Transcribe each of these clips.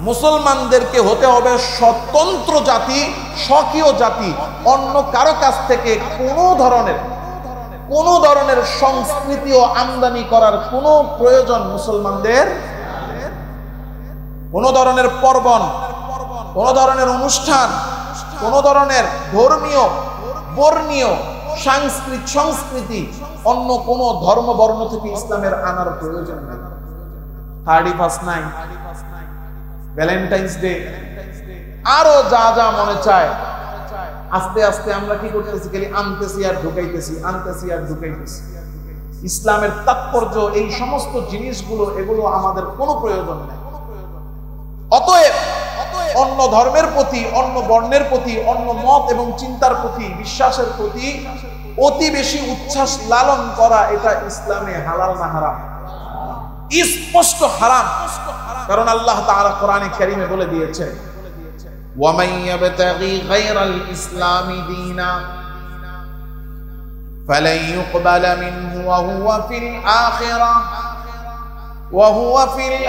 মুসলমানদেরকে হতে হবে স্বতন্ত্র জাতি, স্বকীয় জাতি। অন্য কারো কাছ থেকে কোনো ধরনের সংস্কৃতি ও আমদানি করার কোনো প্রয়োজন মুসলমানদের। কোনো ধরনের পার্বণ, কোনো ধরনের অনুষ্ঠান, কোনো ধরনের ধর্মীয় বর্ণীয় সংস্কৃতি অন্য কোনো ধর্ম বর্ণ থেকে ইসলামের আনার প্রয়োজন নেই। 31st নাইট, ভ্যালেন্টাইন্স ডে, আরো যা যা মনে চায় আস্তে আস্তে আমরা কি করতেছি, খালি আনতেছি আর ঢুকাইতেছি, আনতেছি আর ঢুকাইতেছি। ইসলামের তাৎপর্য এই সমস্ত জিনিসগুলো, এগুলো আমাদের কোনো প্রয়োজন নেই। অতএব অন্য ধর্মের প্রতি, অন্য বর্ণের প্রতি, অন্য মত এবং চিন্তার প্রতি, বিশ্বাসের প্রতি অতি বেশি উচ্ছ্বাস লালন করা, এটা ইসলামে হালাল না হারাম? স্পষ্ট হারাম। কারণ আল্লাহ তাআলা কোরআনে কারীমে বলে দিয়েছেন, ওয়ামান ইয়াবতাগি গায়রাল ইসলামি দীনা ফালান ইউকবালা মিনহু ওয়া হুয়া ফিল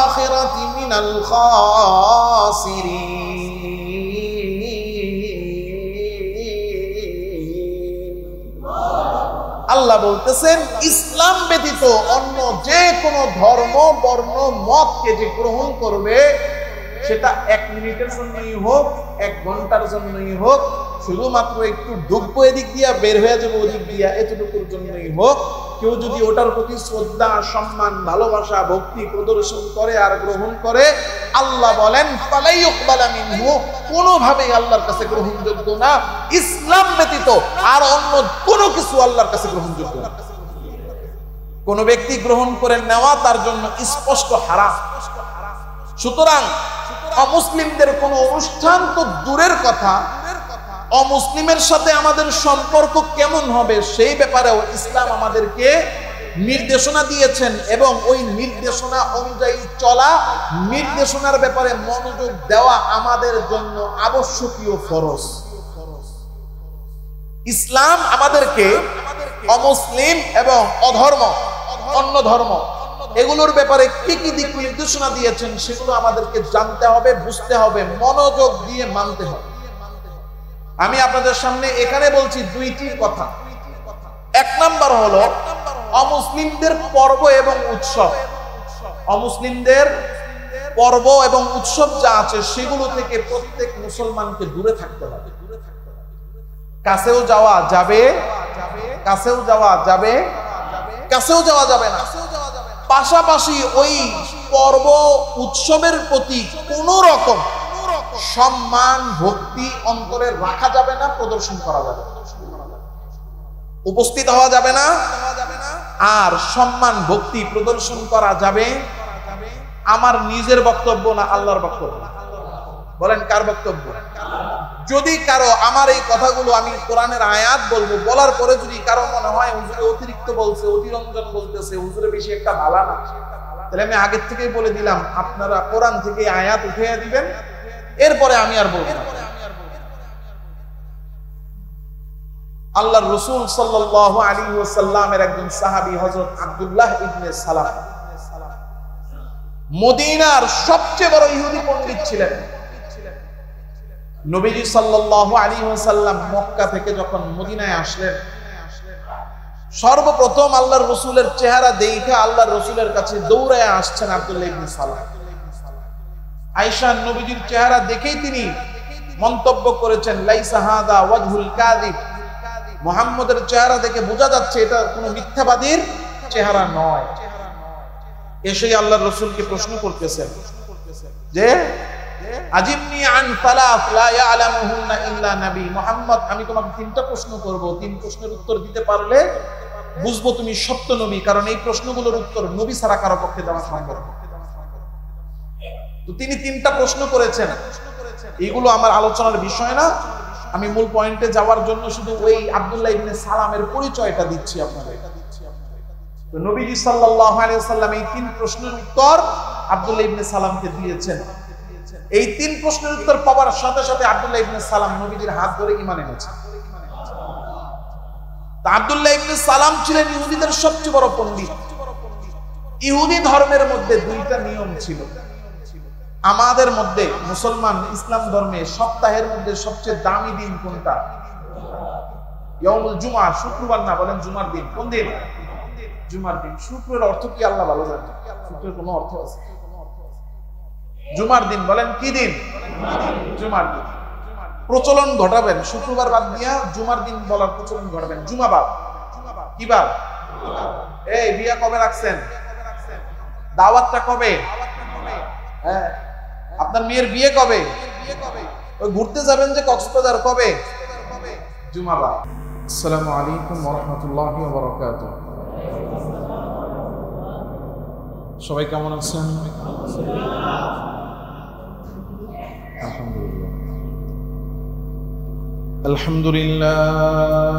আখিরাতি মিনাল খাসিরিন। আল্লাহ বলতেছেন, ইসলাম ব্যতীত অন্য যে কোনো ধর্ম বর্ণ মতকে যে গ্রহণ করবে, সেটা 1 মিনিটের জন্যই হোক, 1 ঘন্টার জন্যই হোক, শুধুমাত্র একটু ঢুকবো এদিক দিয়া, বের হয়ে যাবো ওদিক দিয়া, এতটুকুর জন্যই হোক, কেউ যদি ওটার প্রতি শ্রদ্ধা, সম্মান, ভালোবাসা, ভক্তি প্রদর্শন করে আর গ্রহণ করে, আল্লাহ বলেন ফালা ইউকবালা মিনহু, কোনোভাবেই আল্লাহর কাছে গ্রহণযোগ্য না। ইসলাম ব্যতীত আর অন্য কোনো কিছু আল্লাহর কাছে গ্রহণযোগ্য না। কোন ব্যক্তি গ্রহণ করে নেওয়া তার জন্য স্পষ্ট হারাম। সুতরাং অমুসলিমদের কোন অনুষ্ঠান তো দূরের কথা, অমুসলিমের সাথে আমাদের সম্পর্ক কেমন হবে সেই ব্যাপারেও ইসলাম আমাদেরকে নির্দেশনা দিয়েছেন, এবং ওই নির্দেশনা অনুযায়ী চলা, নির্দেশনার ব্যাপারে মনোযোগ দেওয়া আমাদের জন্য আবশ্যকীয় ফরজ। ইসলাম আমাদেরকে অমুসলিম এবং অধর্ম, অন্য ধর্ম, এগুলোর ব্যাপারে কি কি দিক নির্দেশনা দিয়েছেন সেগুলো আমাদেরকে জানতে হবে, বুঝতে হবে, মনোযোগ দিয়ে মানতে হবে। আমি আপনাদের সামনে এখানে বলছি 2টি কথা। 1 নাম্বার হলো অমুসলিমদের পর্ব এবং উৎসব। অমুসলিমদের পর্ব এবং উৎসব যা আছে সেগুলো থেকে প্রত্যেক মুসলমানকে দূরে থাকতে হবে। কাছেও যাওয়া যাবে, কাছেও যাওয়া যাবে, কাছেও যাওয়া যাবে না। পাশাপাশি ওই পর্ব উৎসবের প্রতি কোন রকম সম্মান, ভক্তি অন্তরে রাখা যাবে না, প্রদর্শন করা যাবে না, উপস্থিত হওয়া যাবে না। আর সম্মান, ভক্তি প্রদর্শন করা যাবে আমার নিজের বক্তব্য না, আল্লাহর বক্তব্য? বলেন কার বক্তব্য? যদি কারো আমার এই কথাগুলো, আমি কোরআনের আয়াত বলবো, বলার পরে যদি কারো মনে হয় হুজুরে অতিরিক্ত বলছে, অতিরঞ্জন বলতেছে, হুজুরে বেশি একটা ভালো না, তাহলে আমি আগের থেকেই বলে দিলাম, আপনারা কোরআন থেকে আয়াত উঠিয়ে দিবেন, এরপরে আমি আর বলবো না। আল্লাহর রাসূল সাল্লাল্লাহু আলাইহি ওয়াসাল্লামের একজন সাহাবী হযরত আব্দুল্লাহ ইবনে সালাম মদিনার সবচেয়ে বড় ইহুদি পণ্ডিত ছিলেন। নবীজি সাল্লাল্লাহু আলাইহি ওয়াসাল্লাম মক্কা থেকে যখন মদিনায় আসলেন, সর্বপ্রথম আল্লাহর রাসূলের চেহারা দেখে আল্লাহর রাসূলের কাছে দৌড়ায় আসছেন আব্দুল্লাহ ইবনে সালাম। আয়েশা নবীজির চেহারা দেখেই তিনি মন্তব্য করেছেন, লাইসা হাদা ওয়াজহুল কাযিব, মুহাম্মদের চেহারা দেখে বোঝা যাচ্ছে এটা কোনো মিথ্যাবাদীর চেহারা নয়। এসেই আল্লাহর রাসূলকে প্রশ্ন করতেছেন যে আজিবনি আন সালাস লা ইয়ালামুহুন্না ইল্লা নবী। মুহাম্মদ, আমি তোমাকে 3টা প্রশ্ন করব, 3 প্রশ্নের উত্তর দিতে পারলে বুঝবো তুমি সত্য নবী, কারণ এই প্রশ্নগুলোর উত্তর নবী ছাড়া কারো পক্ষে দেওয়া সম্ভব না। তো তিনি 3টা প্রশ্ন করেছেন। এগুলো আমার আলোচনার বিষয় না, আমি মূল পয়েন্টে যাওয়ার জন্য শুধু ওই আব্দুল্লাহ ইবনে সালামের পরিচয়টা দিচ্ছি আপনাদের। তো নবীজি সাল্লাল্লাহু আলাইহি ওয়াসাল্লাম এই 3 প্রশ্নের উত্তর আব্দুল্লাহ ইবনে সালামকে দিয়েছেন। এই 3 প্রশ্নের উত্তর পাওয়ার সাথে সাথে আব্দুল্লাহ ইবনে সালাম নবীজির হাত ধরে ঈমান এনেছেন। তা আব্দুল্লাহ ইবনে সালাম ছিলেন ইহুদিদের সবচেয়ে বড় পণ্ডিত। ইহুদি ধর্মের মধ্যে দুইটা নিয়ম ছিল। আমাদের মধ্যে মুসলমান ইসলাম ধর্মে সপ্তাহের মধ্যে সবচেয়ে দামি দিন কোনটা? ইয়াউমুল জুমআ, শুক্রবার না, বলেন জুমার দিন। কোন দিন? জুমার দিন। শুক্রের অর্থ কি আল্লাহ ভালো জানেন? শুক্রের কোনো অর্থ আছে? জুমার দিন। বলেন কি দিন? জুমার দিন। প্রচলন ঘটাবেন, শুক্রবার বাদ দিয়া জুমার দিন বলার প্রচলন ঘটাবেন। জুমাবার কি বার? এই বিয়া কবে রাখছেন? দাওয়াতটা কবে? হ্যাঁ, আপনার মেয়ের বিয়ে কবে? ওই ঘুরতে যাবেন যে কক্সবাজার, কবে? জুমাবার। আসসালামু আলাইকুম ওয়া রাহমাতুল্লাহি ওয়া বারাকাতুহু। সবাই কেমন আছেন? আলহামদুলিল্লাহ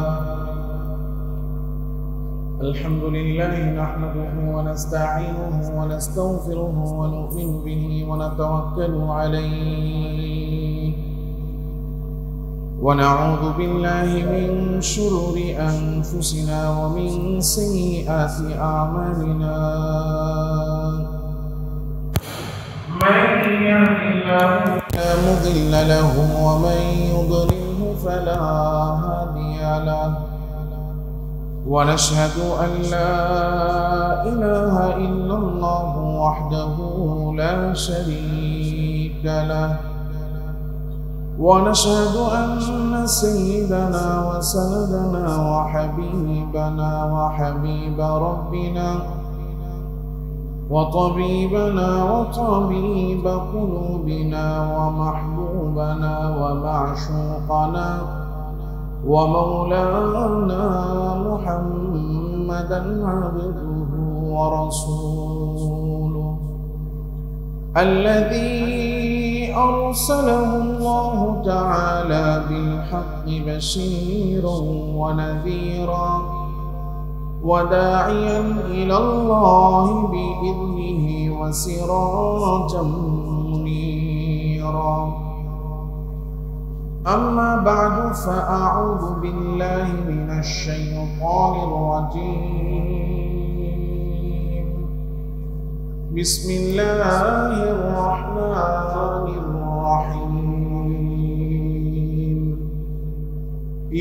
আলহামদুলিল্লাহ নাহমাদুহু ওয়া নাস্তাঈনুহু ওয়া নাস্তাগফিরুহু ওয়া নু'মিনু বিহি ওয়া নাতাওয়াক্কালু আলাইহি ওয়া না'উযু বিল্লাহি মিন শুরুরি আনফুসিনা ওয়া মিন সাইয়্যাতি আ'মালিনা। من يهد الله فلا مضل له ومن يضلله فلا هادي له ونشهد أن لا إله إلا الله وحده لا شريك له ونشهد أن سيدنا وسندنا وحبيبنا وحبيب ربنا وطبيبنا وطبيب قلوبنا ومحبوبنا ومعشوقنا ومولانا محمدا عبده ورسوله الذي أرسله الله تعالى بالحق بشيرا ونذيرا وداعيا إلى الله بإذنه وسراجا منيرا. أما بعد فأعوذ بالله من الشيطان الرجيم. بسم الله الرحمن الرحيم.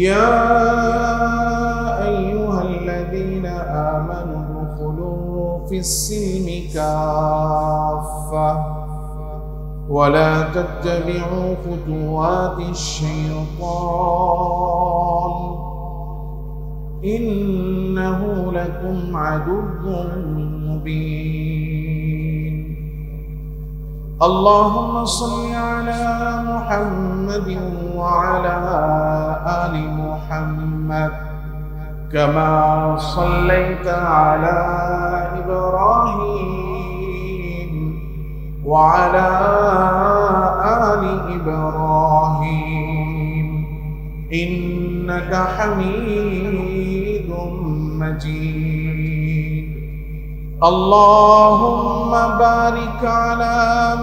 يا أيها الذين آمنوا ادخلوا في السلم كافة ولا تتبعوا خطوات الشيطان إنه لكم عدو مبين. اللهم صل على محمد وعلى آل محمد كما صليت على إبراهيم وعلى آل إبراهيم إنك حميد مجيد. اللهم بارك على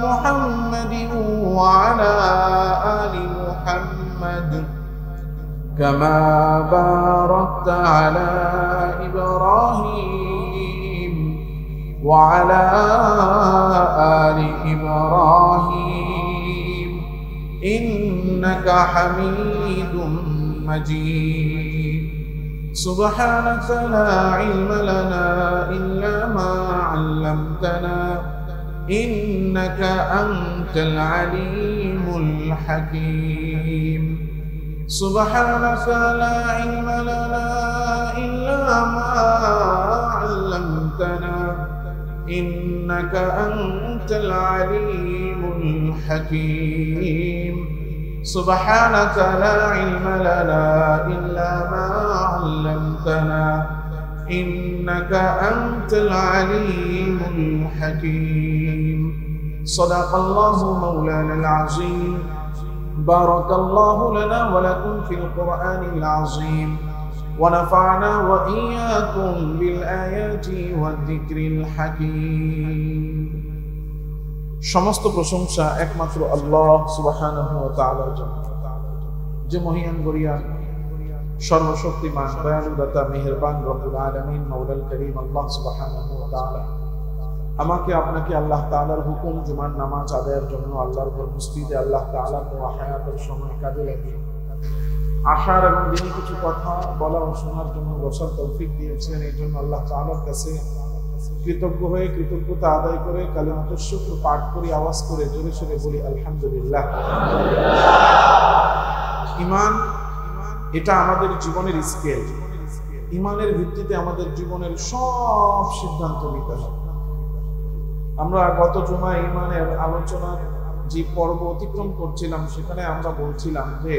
محمد وعلى آل محمد كما باركت على إبراهيم وعلى آل إبراهيم إنك حميد مجيد. سبحانك لا علم لنا إلا ما علمتنا إنك أنت العليم الحكيم. سبحانك لا علم لنا إلا ما علمتنا إنك أنت العليم الحكيم. سبحانك لا علم لنا إلا ما علمتنا إنك أنت العليم الحكيم. صدق الله مولانا العظيم. بارك الله لنا ولكم في القرآن العظيم ونفعنا وإياكم بالآيات والذكر الحكيم. সমস্ত প্রশংসা একমাত্র আল্লাহ সুবহানাহু ওয়া তাআলার জন্য, যে মহিয়ান গরিয়ান সর্বশক্তিমান দয়ালু দাতা মেহেরবান রব্বুল আলামিন মাওলাল করিম আল্লাহ সুবহানাহু ওয়া তাআলা আমাকে আপনাকে আল্লাহ তাআলার হুকুম জুমার নামাজ আদায়ের জন্য আল্লাহর ঘর মসজিদে আল্লাহ তাআলার হায়াতের সময় কাজে লাগিয়ে আশার এবং দিনই কিছু কথা বলা ও শোনার জন্য বসার তৌফিক দিয়েছেন। এই জন্য আল্লাহ তাআলার কাছে কৃতজ্ঞ হয়ে কৃতজ্ঞতা আদায় করে কালিমাতুশ শুকর পাঠ করি, আওয়াজ করে জোরে সোরে বলি আলহামদুলিল্লাহ। ঈমান এটা আমাদের জীবনের স্কেল। ঈমানের ভিত্তিতে আমাদের জীবনের সব সিদ্ধান্ত নিতে হবে। আমরা গত জুমায় ঈমানের আলোচনার যে পর্ব অতিক্রম করছিলাম সেখানে আমরা বলছিলাম যে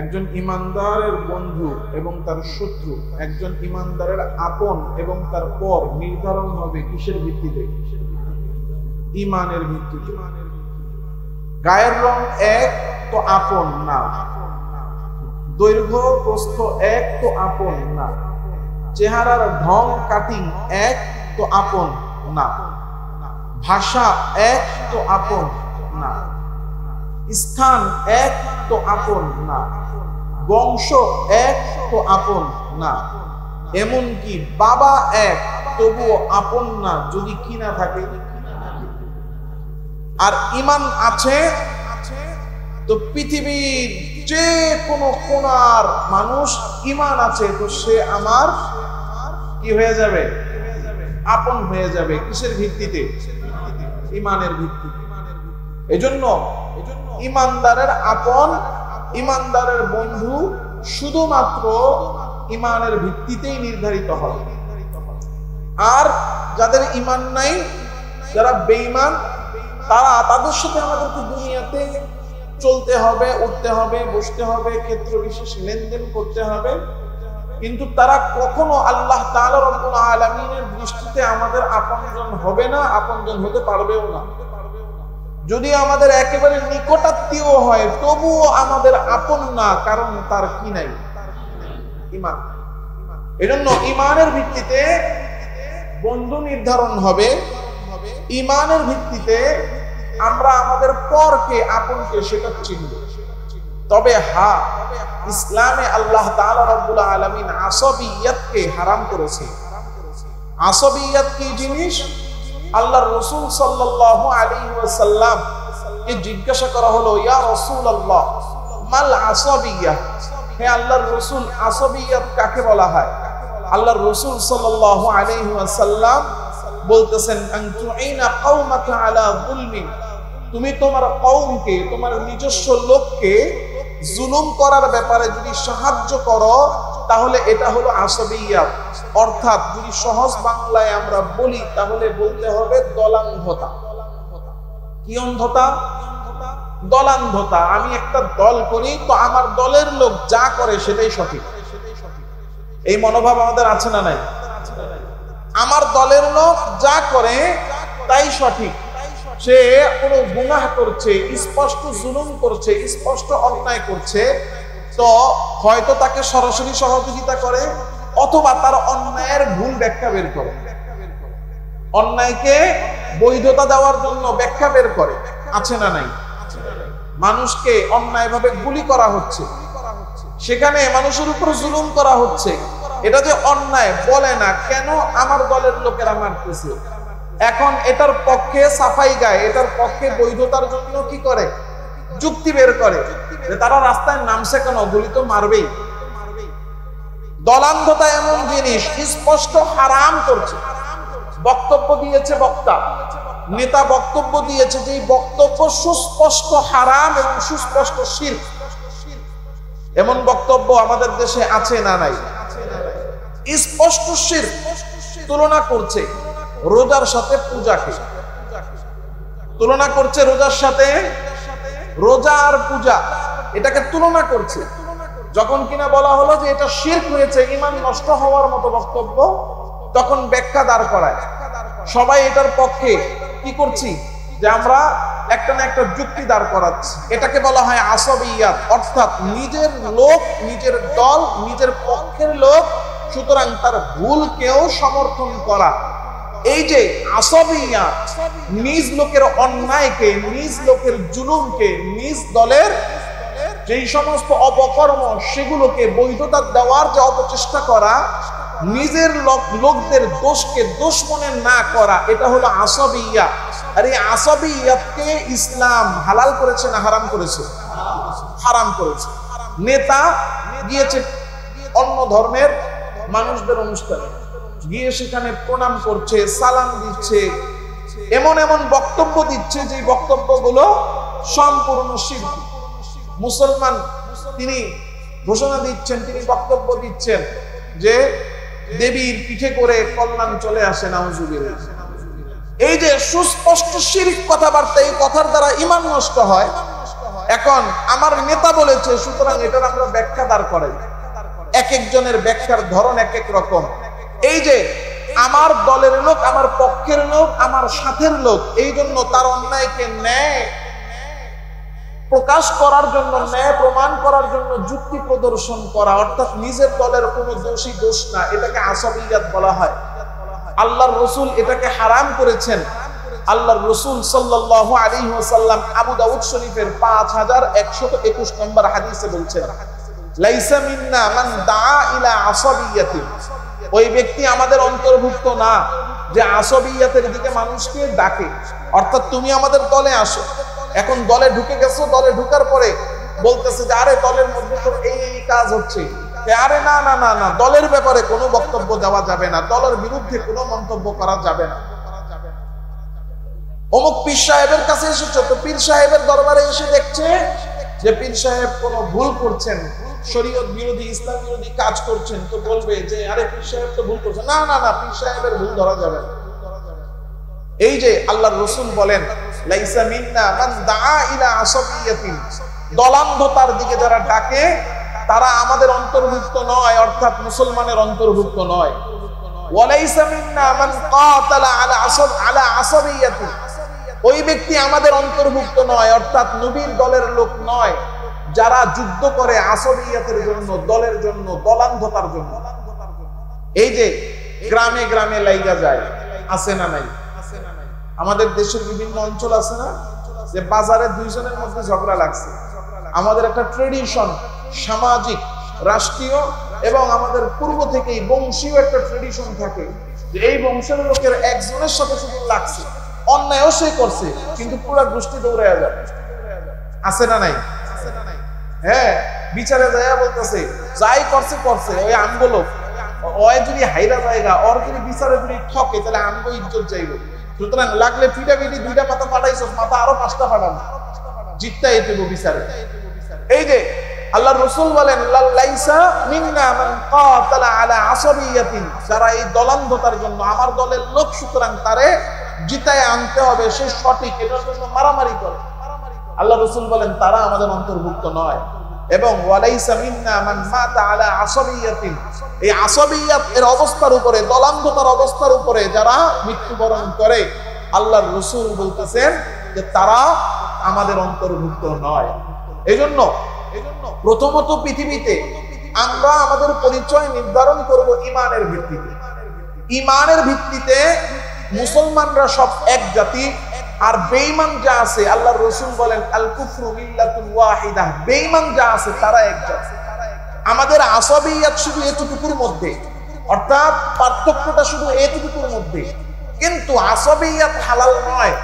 একজন ঈমানদারের বন্ধু এবং তার শত্রু, একজন ঈমানদারের আপন এবং তার পর নির্ধারণ হবে কিসের ভিত্তিতে? ঈমানের ভিত্তিতে। গায়ের রং এক তো আপন না, দৈর্ঘ্য প্রস্থ এক তো আপন না, চেহারার ঢং কাটিং এক তো আপন না, ভাষা এক তো আপন না, স্থান এক তো আপন না, বংশ এক তো আপন না, এমনকি বাবা এক তবুও আপন না যদি কি না থাকে। আর ঈমান আছে তো পৃথিবীর যে কোনো কোণার মানুষ ঈমান আছে তো সে আমার কি হয়ে যাবে? আপন হয়ে যাবে। কিসের ভিত্তিতে? ঈমানের ভিত্তিতে। এজন্য ঈমানদারের আপন, ঈমানদারের বন্ধু শুধুমাত্র ঈমানের ভিত্তিতেই নির্ধারিত হবে। আর যাদের ঈমান নাই, যারা বেঈমান, তাদের সাথে আমাদেরকে দুনিয়াতে চলতে হবে, উঠতে হবে, বসতে হবে, ক্ষেত্র বিশেষ লেনদেন করতে হবে, কিন্তু তারা কখনো আল্লাহ তাআলা রব্বুল আলামিনের দৃষ্টিতে আমাদের আপনজন হবে না, আপনজন হতে পারবেও না। যদি আমাদের একেবারে নিকটাত্মীয় হয় তবুও আমাদের আপন না, কারণ তার কি নাই? ঈমান। এজন্য ঈমানের ভিত্তিতে বন্ধু নির্ধারণ হবে, ঈমানের ভিত্তিতে আমরা আমাদের পরকে আপনকে সেটা চিনব। তবে হ্যাঁ, ইসলামে আল্লাহ তাআলা রব্বুল আলামিন আসবিয়তকে হারাম করেছে। আসবিয়ত কি জিনিস? আল্লাহর রাসূল সাল্লাল্লাহু আলাইহি ওয়াসাল্লাম কে জিজ্ঞাসা করা হলো, ইয়া রাসূলুল্লাহ মাল আসবিয়্যাহ, হে আল্লাহর রাসূল আসবিয়ত কাকে বলা হয়? আল্লাহর রাসূল সাল্লাল্লাহু আলাইহি ওয়াসাল্লাম বলতেছেন, আন তুঈনা কওমাকা আলা যুলমিন, তুমি তোমার কওমকে, তোমার নিজস্ব লোককে জুলুম করার ব্যাপারে যদি সাহায্য করো তাহলে এটা হলো আসবিয়ত। অর্থাৎ যদি সহজ বাংলায় আমরা বলি তাহলে বলতে হবে দলান্ধতা। কি অন্ধতা? দলান্ধতা। আমি একটা দল করি তো আমার দলের লোক যা করে সেটাই সঠিক। এই মনোভাব আমাদের আছে না নাই? আমার দলের লোক যা করে তাই সঠিক। সে কোনো গুনাহ করছে, স্পষ্ট জুলুম করছে, স্পষ্ট অন্যায় করছে, তো হয়তো তাকে সরাসরি সহযোগিতা করে অথবা তার অন্যায়ের ভুল ব্যাখ্যা বের করে, অন্যায়কে বৈধতা দেওয়ার জন্য ব্যাখ্যা বের করে। আছে না নাই? মানুষকে অন্যায়ভাবে গুলি করা হচ্ছে, সেখানে মানুষের উপর জুলুম করা হচ্ছে, এটা যে অন্যায় বলে না, কেন আমার দলের লোকেরা মারতেছে। এখন এটার পক্ষে সাফাই গায়, এটার পক্ষে বৈধতার জন্য কি করে? যুক্তি বের করে যে তারা রাস্তায় নামছে কেন, গুলি তো মারবেই। দলান্ধতা এমন জিনিস স্পষ্ট হারাম করছে। বক্তব্য দিয়েছে বক্তা, নেতা বক্তব্য দিয়েছে, যে বক্তব্য সুস্পষ্ট হারাম এবং সুস্পষ্ট শিরক। এমন বক্তব্য আমাদের দেশে আছে না নাই? স্পষ্ট শিরক। তুলনা করছে রোজার সাথে পূজাকে, তুলনা করছে রোজার সাথে, রোজা আর পূজা এটাকে তুলনা করছে। যখন কিনা বলা হলো যে এটা শিরক হয়েছে, ঈমান নষ্ট হওয়ার মতো বক্তব্য, তখন ব্যাখ্যা দাঁড় করায়। সবাই এটার পক্ষে কি করছি যে আমরা একটা না একটা যুক্তি দাঁড় করাচ্ছি। এটাকে বলা হয় আসবিয়াত, অর্থাৎ নিজের লোক, নিজের দল, নিজের পক্ষের লোক, সুতরাং তার ভুলকেও সমর্থন করা। এই যে আসবিয়াত, নিজ লোকের অন্যায়কে, নিজ লোকের জুলুমকে, নিজ দলের যেই সমস্ত অপকর্ম সেগুলোকে বৈধতা দেওয়ার যে অপচেষ্টা করা, নিজের লোকদের দোষকে দোষ মনে না করা, এটা হলো আসাবিয়া। আর এই আসাবিয়াতকে ইসলাম হালাল করেছে না হারাম করেছে? হারাম করেছে। নেতা গিয়েছে অন্য ধর্মের মানুষদের অনুষ্ঠানে, গিয়ে সেখানে প্রণাম করছে, সালাম দিচ্ছে, এমন এমন বক্তব্য দিচ্ছে যে বক্তব্যগুলো সম্পূর্ণ শিরক। মুসলমান তিনি ঘোষণা দিচ্ছেন, তিনি বক্তব্য দিচ্ছেন যে দেবীর পিঠে করে কল্যাণ চলে আসে, নাউজুবিল্লাহ। এই যে সুস্পষ্ট শিরক কথাবার্তা, এই কথার দ্বারা ঈমান নষ্ট হয়। এখন আমার নেতা বলেছে, সুতরাং এটার আমরা ব্যাখ্যা দাঁড় করাই। এক একজনের ব্যাখ্যার ধরন এক এক রকম। এই যে আমার দলের লোক, আমার পক্ষের লোক, আমার সাথের লোক, এই জন্য তার অন্যায়কে ন্যায় প্রকাশ করার জন্য, ন্যায় প্রমাণ করার জন্য যুক্তি প্রদর্শন করা, অর্থাৎ নিজের দলের কোনো দোষী দোষ না, এটাকে আসাবিয়াত বলা হয়। আল্লাহর রাসূল এটাকে হারাম করেছেন। আল্লাহর রাসূল সাল্লাল্লাহু আলাইহি ওয়াসাল্লাম আবু দাউদ শরীফের 5121 নম্বর হাদিসে বলছেন, লাইসা মিন্না মান দাআ ইলা আসাবিয়াতিন, ওই ব্যক্তি আমাদের অন্তর্ভুক্ত না যে আসাবিয়াতের দিকে মানুষকে ডাকে। অর্থাৎ তুমি আমাদের দলে আসো, এখন দলে ঢুকে গেছো, দলে ঢুকার পরে বলতেছে যে আরে দলের মধ্যে তো এই কাজ হচ্ছে, আরে না না না না, দলের ব্যাপারে কোনো বক্তব্য দেওয়া যাবে না, দলের বিরুদ্ধে কোনো মন্তব্য করা যাবে না। অমুক পীর সাহেবের কাছে এসেছো, তো পীর সাহেবের দরবারে এসে দেখছে যে পীর সাহেব কোনো ভুল করছেন, শরীয়ত বিরোধী, ইসলাম বিরোধী কাজ করছেন, তো বলবে যে আরে পীর সাহেব তো ভুল করছেন, না না না, পীর সাহেবের ভুল ধরা যাবে না। এই যে আল্লাহর রাসূল বলেন, লাইসা মিন্না মান দাআ ইলা আসাবিয়াতিন, দলান্ধতার দিকে যারা ডাকে তারা আমাদের অন্তর্ভুক্ত নয়, অর্থাৎ মুসলমানের অন্তর্ভুক্ত নয়। ওয়ালাইসা মিন্না মান কাতালা আলা আসাবিয়াতিন, ওই ব্যক্তি আমাদের অন্তর্ভুক্ত নয়, অর্থাৎ নবীর দলের লোক নয়, যারা যুদ্ধ করে আসাবিয়াতের জন্য, দলের জন্য, দলান্ধতার জন্য। এই যে গ্রামে গ্রামে লাইগা যায়, আছে না নাই? আমাদের দেশের বিভিন্ন অঞ্চল আছে না, যে বাজারে দুইজনের মধ্যে ঝগড়া লাগছে। আমাদের একটা ট্রেডিশন, সামাজিক, রাষ্ট্রীয় এবং আমাদের পূর্ব থেকেই বংশীয় একটা ট্রেডিশন থাকে যে এই বংশের লোকের একজনের সাথে শুধু লাগছে, অন্যায়ও সে করছে, কিন্তু পুরো গোষ্ঠী দৌড়ে যাবে। আছে না নাই? হ্যাঁ, বিচারে যায় বলতেছে যাই করছে করছে, ওই আমগুলো ওই যদি হাইরা জায়গা, ওর যদি বিচারে যদি ঠকে তাহলে আমগো ইজ্জত যাইব। সুতরাং লাগলে পিটাপিটি দুইটা মাথা ফাটাইছ, মাথা আরো 5টা ফাটানো, জিতটা এই দেব বিচারে। এই যে আল্লাহর রাসূল বলেন, লাইসা মিন্না মান কাতালা আলা আসাবিয়াতিন, যারা এই দলান্ধতার জন্য আমার দলের লোক, সুতরাং তারে জিতায় আনতে হবে, সে সঠিক, এটার জন্য মারামারি করে। আল্লাহর রাসূল বলেন তারা আমাদের অন্তর্ভুক্ত নয়। এবং ওয়ালাইসা মিন্না মান মাতা আলা আসাবিয়াতিন, এই আসাবিয়াত এর অবস্থার উপরে, দলান্ধতার অবস্থার উপরে যারা মৃত্যুবরণ করে, আল্লাহর রাসূল বলতেছেন যে তারা আমাদের অন্তর্ভুক্ত নয়। এজন্য প্রথমত পৃথিবীতে আমরা আমাদের পরিচয় নির্ধারণ করব ঈমানের ভিত্তিতে। ঈমানের ভিত্তিতে মুসলমানরা সব এক জাতি, আর বেঈমান যা আছে, আল্লাহর রাসূল বলেন আল কুফরু মিল্লাতুন ওয়াহিদা, বেঈমান যা আছে তারা এক জাতি। আমাদের আসাবিয়াত শুধু এতটুকুর মধ্যে, অর্থাৎ পার্থক্যটা শুধু এতটুকুর মধ্যে, কিন্তু আসাবিয়াত হালাল নয়।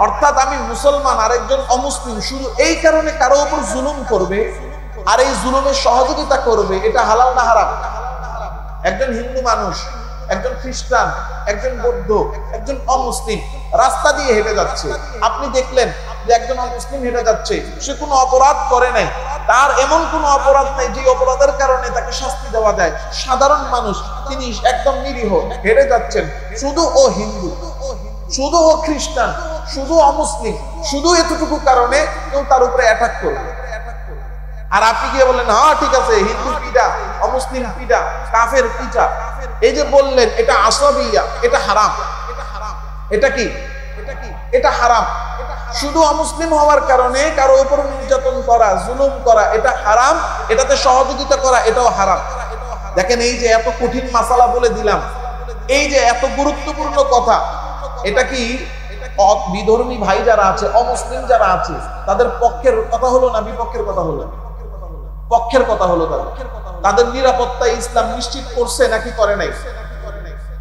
অর্থাৎ আমি মুসলমান, আরেকজন অমুসলিম, শুধু এই কারণে কারো উপর জুলুম করবে আর এই জুলুমের সহযোগিতা করবে, এটা হালাল না হারাম? একজন হিন্দু মানুষ, একজন খ্রিস্টান, একজন বৌদ্ধ, একজন অমুসলিম রাস্তা দিয়ে হেঁটে যাচ্ছে, আপনি দেখলেন যে একজন অমুসলিম হেঁটে যাচ্ছে, সে কোনো অপরাধ করে নাই, তার এমন কোনো অপরাধ নাই যে অপরাধের কারণে তাকে শাস্তি দেওয়া যায়। সাধারণ মানুষ, তিনি একদম নিরীহ, হেঁটে যাচ্ছেন, শুধু ও হিন্দু, শুধু ও খ্রিস্টান, শুধু অমুসলিম, শুধু এতটুকু কারণে কেউ তার উপরে অ্যাটাক করবে। আর আপনি গিয়ে বললেন হ্যাঁ ঠিক আছে, হিন্দু পিটা, অমুসলিম পিটা, কাফের পিটা, এই যে বললেন এটা আসাবিয়া, এটা হারাম। এটা কি? এটা হারাম। শুধু অমুসলিম হওয়ার কারণে কারো উপর নির্যাতন করা, জুলুম করা, এটা হারাম। এটাতে সহযোগিতা করা, এটাও হারাম। দেখেন, এই যে এত কঠিন মাসালা বলে দিলাম, এই যে এত গুরুত্বপূর্ণ কথা, এটা কি বিধর্মী ভাই যারা আছে, অমুসলিম যারা আছে, তাদের পক্ষের কথা হলো না বিপক্ষের কথা হলো? পক্ষের কথা হলো তাদের নিরাপত্তা ইসলাম নিশ্চিত করছে নাকি করে নাই?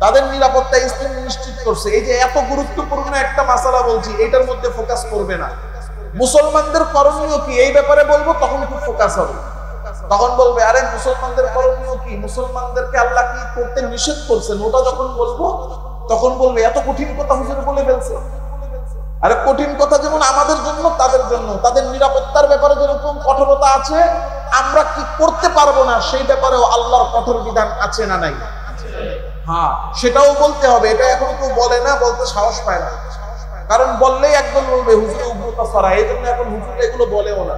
তাদের নিরাপত্তা ইসলাম নিশ্চিত করছে। এই যে এত গুরুত্বপূর্ণ একটা মাসালা বলছি, এটার মধ্যে ফোকাস করবে না। মুসলমানদের করণীয় কি এই ব্যাপারে বলবো, তখন খুব ফোকাস হবে। তখন বলবে আরে মুসলমানদের করণীয় কি, মুসলমানদেরকে আল্লাহ কি করতে নিষেধ করছেন, ওটা যখন বলবো তখন বলবে এত কঠিন কথা হুজুর বলে ফেলছে। আরে কঠিন কথা যেমন আমাদের জন্য, তাদের জন্য, তাদের নিরাপত্তার ব্যাপারে যেরকম কঠোরতা আছে, আমরা কি করতে পারবো না সেই ব্যাপারেও আল্লাহর কঠোর বিধান আছে না নাই? হ্যাঁ, সেটাও বলতে হবে। এটা এখন কেউ বলে না, বলতে সাহস পায় না, কারণ বললেই একদম বলবে হুজুর উগ্রতা ছড়ায়, এই জন্য এখন হুজুর এগুলো বলেও না।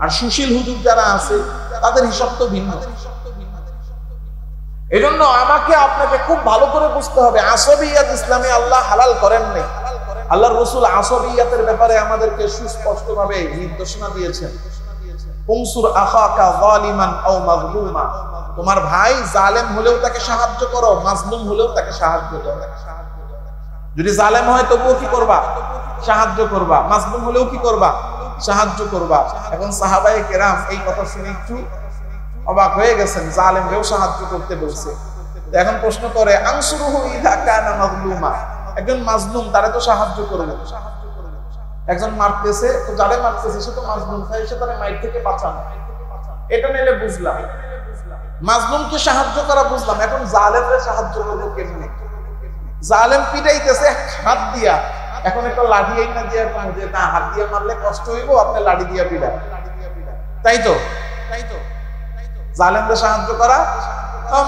আর সুশীল হুজুর যারা আছে তাদের হিসাব তো ভিন্ন। এজন্য আমাকে আপনাকে খুব ভালো করে বুঝতে হবে, আসবিয়াত ইসলামে আল্লাহ হালাল করেন নাই। আল্লাহর রাসূল আসবিয়াতের ব্যাপারে আমাদেরকে সুস্পষ্ট ভাবে নির্দেশনা দিয়েছেন। উনসুর আখাকা যালিমান আও মাজলুমা, তোমার ভাই জালেম হলেও তাকে সাহায্য করো, মাজলুম হলেও তাকে সাহায্য করো। যদি জালেম হয় তবুও কি করবা? সাহায্য করবা। মাজলুম হলেও কি করবা? সাহায্য করবা। এখন সাহাবায়ে কেরাম এই কথা শুনে একটু অবাক হয়ে গেছেন, জালেমকেও সাহায্য করতে বলছে। এখন প্রশ্ন করে আনসুরুহু ইযা কানা মাজলুমা, একজন মাজলুম তারে তো সাহায্য করবে। একজন মারতেছে, তো যারে মারতেছে সে তো মাজলুম, তাই সে তারে মাইর থেকে বাঁচানো, এটা নিলে বুঝলাম। মাজলুমকে সাহায্য করা বুঝলাম, এখন জালেমকে সাহায্য করবো কেমনে? জালেম পিটাইতেছে হাত দিয়া, এখন একটা লাঠি না দিয়া যে না হাত দিয়া মারলে কষ্ট হইব, আপনি লাঠি দিয়া পিটা, তাই তো? জালেমকে সাহায্য করা,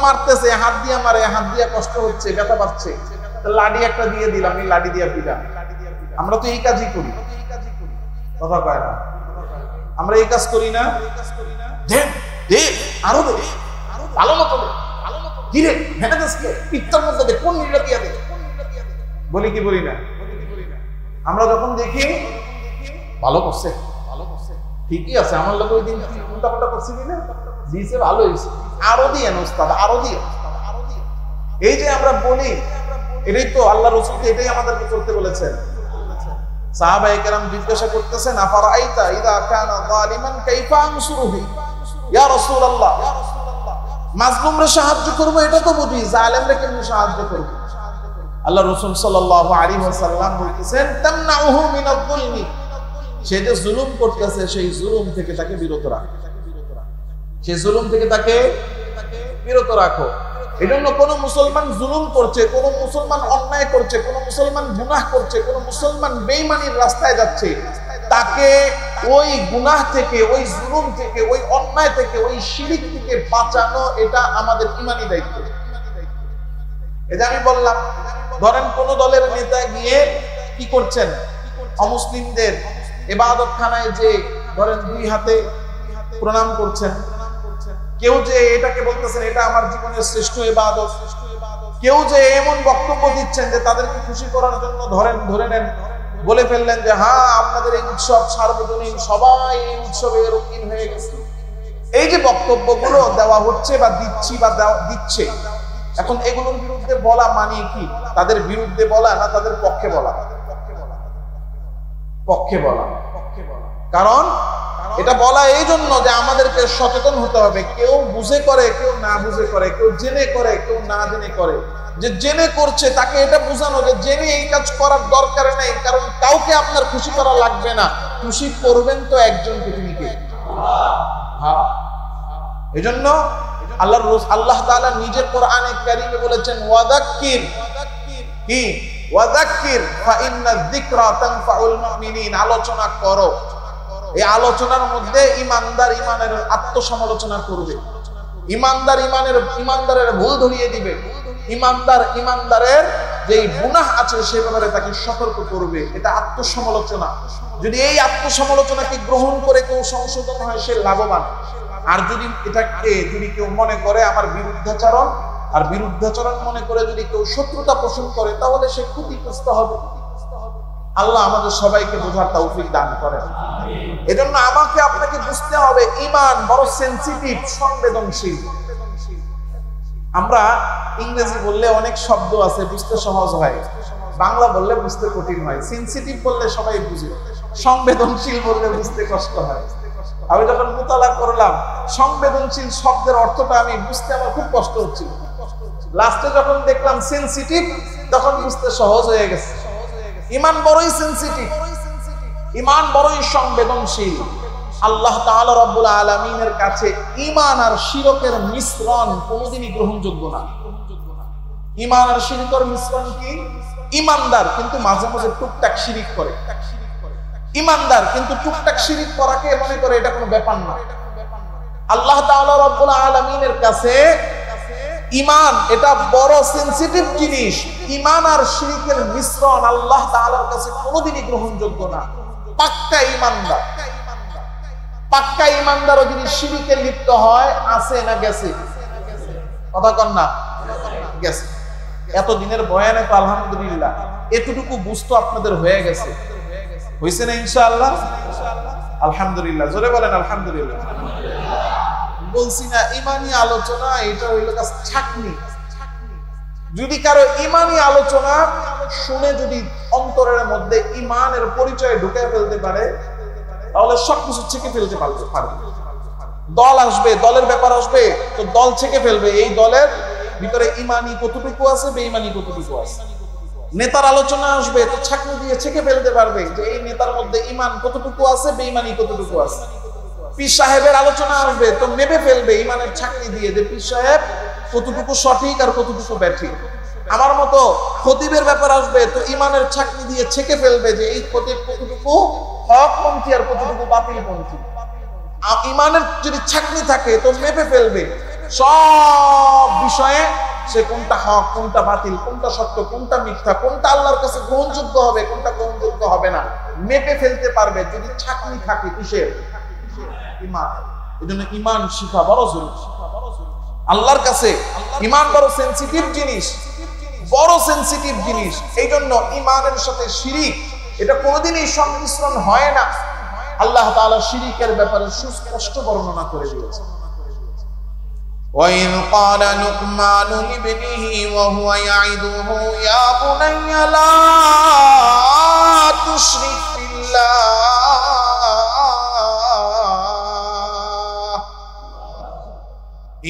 মারতেছে হাত দিয়া মারে, হাত দিয়া কষ্ট হচ্ছে, ব্যথা পাচ্ছে, লাঠি একটা দিয়ে দিলাম, এই লাঠি দিয়া পিটা। আমরা তো এই কাজই করি, কথা কয় না? আমরা এই কাজ করি না? আরো দে, ভালো মতো দে, কিরে হেঁটে দেশকে পিত্তার মধ্যে দে, কোন নির্লা দিয়া দে, বলি কি বলি না? আমরা যখন দেখি ভালো করছে, ঠিকই আছে, আমার লোক ওই দিন উল্টা পাল্টা করছি কিনা, দিয়েছে ভালো হয়েছে, আরো দিয়ে ওস্তাদ, আরো দিয়ে। এই যে আমরা বলি, এটাই তো আল্লাহ রাসূল এটাই আমাদেরকে করতে বলেছেন। সাহাবায়ে কেরাম জিজ্ঞাসা করতেছেন আফারাইতা ইযা কানা যালিমান কাইফা আনসুরুহু, ইয়া রাসূলুল্লাহ, মাজলুমরে সাহায্য করব এটা তো বুঝি, জালেমরে কেমনে সাহায্য করব? আল্লাহ রাসূল সাল্লাল্লাহু আলাইহি ওয়াসাল্লাম বলতেছেন তামনাউহু মিনাল যুলমি, সে যে জুলুম করতেছে সেই জুলুম থেকে তাকে বিরত রাখো, সেই জুলুম থেকে তাকে বিরত রাখো। এজন্য কোন মুসলমান জুলুম করছে, কোন মুসলমান অন্যায় করছে, কোন মুসলমান গুনাহ করছে, কোন মুসলমান বেঈমানির রাস্তায় যাচ্ছে, তাকে ওই গুনাহ থেকে, ওই জুলুম থেকে, ওই অন্যায় থেকে, ওই শিরক থেকে বাঁচানো এটা আমাদের ঈমানি দায়িত্ব। এটা আমি বললাম, ধরেন কোন দলের নেতা গিয়ে কি করছেন, অমুসলিমদের ইবাদতখানায় যে ধরেন দুই হাতে প্রণাম করছেন, কেউ যে এটাকে বলতেছেন এটা আমার জীবনের শ্রেষ্ঠ ইবাদত, কেউ যে এমন বক্তব্য দিচ্ছেন যে তাদেরকে খুশি করার জন্য ধরে নেন, বলে ফেললেন যে হ্যাঁ আপনাদের এই উৎসব সার্বজনীন, সবাই এই উৎসবে রঙিন হয়ে গেছে। এই যে বক্তব্যগুলো দেওয়া হচ্ছে বা দিচ্ছি বা দিচ্ছে, এখন এগুলোর বিরুদ্ধে বলা মানে কি? তাদের বিরুদ্ধে বলা না তাদের পক্ষে বলা? পক্ষে বলা। কারণ এটা বলা এই জন্য যে আমাদেরকে সচেতন হতে হবে, কেউ বুঝে করে, কেউ না বুঝে করে, কেউ জেনে করে, কেউ না জেনে করে। যে জেনে করছে তাকে এটা বোঝানো যে জেনে এই কাজ করার দরকার নেই, কারণ কাউকে আপনার খুশি করা লাগবে না, খুশি করবেন তো একজনকে, তিনি কে? হ্যাঁ, এজন্য আল্লাহ তাআলা নিজের কোরআনে কারীমে বলেছেন ওয়াযাক্কির, কি ওয়াযাক্কির ফা ইন্নায যিকরা তানফাউল মুমিনিন, আলোচনা করো। এই আলোচনার মধ্যে ইমানদার ইমানের আত্মসমালোচনা করবে, ইমানদারের ভুল ধরিয়ে দিবে, ইমানদারের যে গুনাহ আছে সে ব্যাপারে তাকে সতর্ক করবে। এটা আত্মসমালোচনা। যদি এই আত্মসমালোচনাকে গ্রহণ করে কেউ সংশোধন হয় সে লাভবান। আর যদি কেউ মনে করে আমার বিরুদ্ধাচরণ, আর বিরুদ্ধাচরণ মনে করে যদি কেউ শত্রুতা পোষণ করে, তাহলে সে ক্ষতিগ্রস্ত হবে। আল্লাহ আমাদের সবাইকে বোঝার তৌফিক দান করেন। এজন্য আমাকে আপনাকে বুঝতে হবে ঈমান বড় সেনসিটিভ, সংবেদনশীল। আমরা ইংরেজি বললে অনেক শব্দ আছে বুঝতে সহজ হয়, বাংলা বললে বুঝতে কঠিন হয়। সেনসিটিভ বললে সবাই বুঝে, সংবেদনশীল বললে বুঝতে কষ্ট হয়। আমি যখন মুতালা করলাম, সংবেদনশীল শব্দের অর্থটা আমি বুঝতে আমার খুব কষ্ট হচ্ছিল। লাস্টে যখন দেখলাম সেনসিটিভ, তখন বুঝতে সহজ হয়ে গেছে। ঈমান বড়ই সেনসিটিভ, ঈমান বড়ই সংবেদনশীল। আল্লাহ তাআলা রব্বুল আলামিনের কাছে ঈমান আর শিরকের মিশ্রণ কোনোদিনই গ্রহণযোগ্য না। ঈমান আর শিরকের মিশ্রণ কি? ঈমানদার কিন্তু মাঝে মাঝে টুকটাক শিরিক করে, ঈমানদার কিন্তু টুকটাক শিরিক করাকে মনে করে এটা কোনো ব্যাপার না। আল্লাহ তাআলা রব্বুল আলামিনের কাছে ঈমান এটা বড় সেনসিটিভ জিনিস। ঈমান আর শিরকের মিশ্রণ আল্লাহ তাআলার কাছে কোনোদিনই গ্রহণযোগ্য না। পাক্কা ঈমানদার, পাক্কা ঈমানদারও যদি শিরকে লিপ্ত হয়, আছে না গেছে? কথা কন না, গেছে। এতদিনের বয়ানে তো আলহামদুলিল্লাহ এতটুকু বুঝতো আপনাদের হয়ে গেছে, হয়েছে না ইনশাআল্লাহ? আলহামদুলিল্লাহ, জোরে বলেন আলহামদুলিল্লাহ। বলছি না ঈমানি আলোচনা এটা হইল ছাকনি। যদি কারো ঈমানি আলোচনা শুনে যদি অন্তরের মধ্যে ঈমানের পরিচয় ঢুকে ফেলতে পারে, তাহলে সবকিছু ছেকে ফেলতে পারবে। দল আসবে, দলের ব্যাপার আসবে, তো দল ছেকে ফেলবে এই দলের ভিতরে ঈমানি কতটুকু আছে, বেঈমানি কতটুকু আছে। নেতার আলোচনা আসবে, তো ছাকনি দিয়ে ছেকে ফেলতে পারবে যে এই নেতার মধ্যে ঈমান কতটুকু আছে, বেঈমানি কতটুকু আছে। পীর সাহেবের আলোচনা আসবে, তো মেপে ফেলবে ঈমানের ছাকনি দিয়ে যে পীর সাহেব কতটুকু সঠিক আর কতটুকু ব্যাঠিক। আমার মতো খতিবের ব্যাপার আসবে, তো ঈমানের ছাকনি দিয়ে ছেকে ফেলবে যে এই খতিব কতটুকু হকপন্থী আর কতটুকু বাতিলপন্থী। ঈমানের যদি ছাকনি থাকে তো মেপে ফেলবে সব বিষয়ে সে কোনটা হক, কোনটা বাতিল, কোনটা সত্য, কোনটা মিথ্যা, কোনটা আল্লাহর কাছে গ্রহণযোগ্য হবে, কোনটা গ্রহণযোগ্য হবে না, মেপে ফেলতে পারবে যদি ছাকনি থাকে। কিসের? ঈমান। এজন্য ঈমান শিখা বড় জরুরি আল্লাহর কাছে। ঈমান বড় সেনসিটিভ জিনিস, বড় সেনসিটিভ জিনিস। এই জন্য ঈমানের সাথে শিরিক এটা কোনোদিনই সংমিশ্রণ হয় না। আল্লাহ তাআলা শিরিকের ব্যাপারে সুস্পষ্ট বর্ণনা করে দিয়েছেন। وَإِذْ قَالَ لُقْمَانُ لِابْنِهِ وَهُوَ يَعِظُهُ يَا بُنَيَّ لَا تُشْرِكْ بِاللَّهِ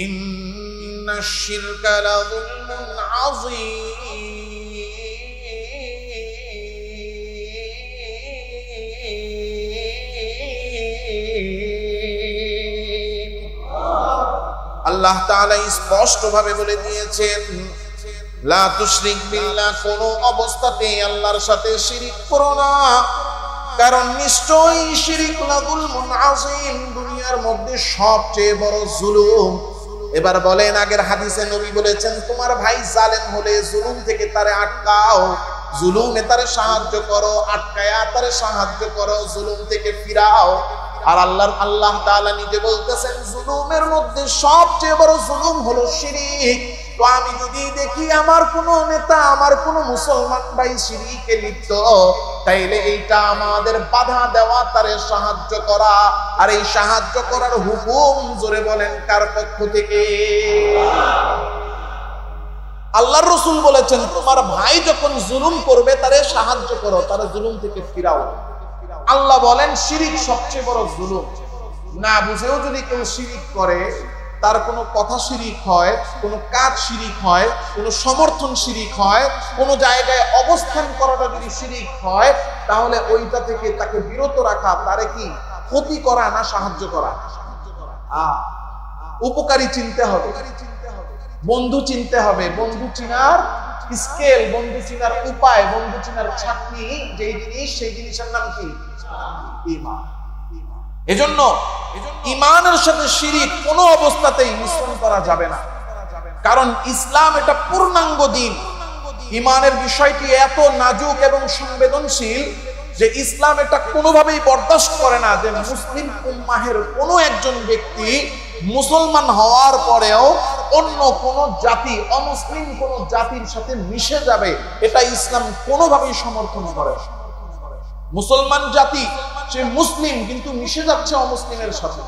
إِنَّ الشِّرْكَ لَظُلْمٌ عَظِيمٌ আল্লাহ তাআলা স্পষ্ট ভাবে বলে দিয়েছেন, লা তুশরিক বিল্লাহ, কোন অবস্থাতেই আল্লাহর সাথে শিরিক করো না, কারণ নিশ্চয়ই শিরিক লাযুলমুন আযীম, দুনিয়ার মধ্যে সবচেয়ে বড় জুলুম। এবার বলেন, আগের হাদিসে নবী বলেছেন তোমার ভাই জালেম হলে জুলুম থেকে তারে আটকাও, জুলুমে তারে সাহায্য করো, আটকায়া তারে সাহায্য করো, জুলুম থেকে ফিরাও। আর আল্লাহ তাআলা নিজে বলতেছেন জুলুমের মধ্যে সবচেয়ে বড় জুলুম হলো শিরিক। তো আমি যদি দেখি আমার কোন নেতা, আমার কোন মুসলমান ভাই শিরিকে লিপ্ত, তাইলে এইটা আমাদের বাধা দেওয়া, তারে সাহায্য করা। আর এই সাহায্য করার হুকুম জোরে বলেন কার পক্ষ থেকে? আল্লাহর রাসূল বলেছেন তোমার ভাই যখন জুলুম করবে তারে সাহায্য করো, তারে জুলুম থেকে ফিরাও। আল্লাহ বলেন শিরিক সবচেয়ে বড় জুলুম। না বুঝেও যদি কেউ শিরিক করে, তার কোনো কথা শিরিক হয়, কোনো কাজ শিরিক হয়, কোনো সমর্থন শিরিক হয়, কোনো জায়গায় অবস্থান করাটা যদি শিরিক হয়, তাহলে ওইটা থেকে তাকে বিরত রাখা, তারে কি ক্ষতি করা না সাহায্য করা? উপকারী চিনতে হবে, বন্ধু চিনতে হবে, বন্ধু চিনার স্কেল, বন্ধু চিনার উপায়, বন্ধু চিনার ছাকনি যেই জিনিস, সেই জিনিসের নাম কি? ঈমান। এজন্য ঈমানের সাথে শিরিক কোনো অবস্থাতেই মিশ্রণ করা যাবে না, কারণ ইসলাম এটা পূর্ণাঙ্গ দ্বীন। ঈমানের বিষয়টি এত নাজুক এবং সংবেদনশীল যে ইসলাম এটা কোনোভাবেই বরদাস্ত করে না যে মুসলিম উম্মাহের কোনো একজন ব্যক্তি মুসলমান হওয়ার পরেও অন্য কোন জাতি, অমুসলিম কোন জাতির সাথে মিশে যাবে, এটা ইসলাম কোনোভাবেই সমর্থন করে। মুসলমান জাতি সে মুসলিম কিন্তু মিশে যাচ্ছে অমুসলিমের সাথে,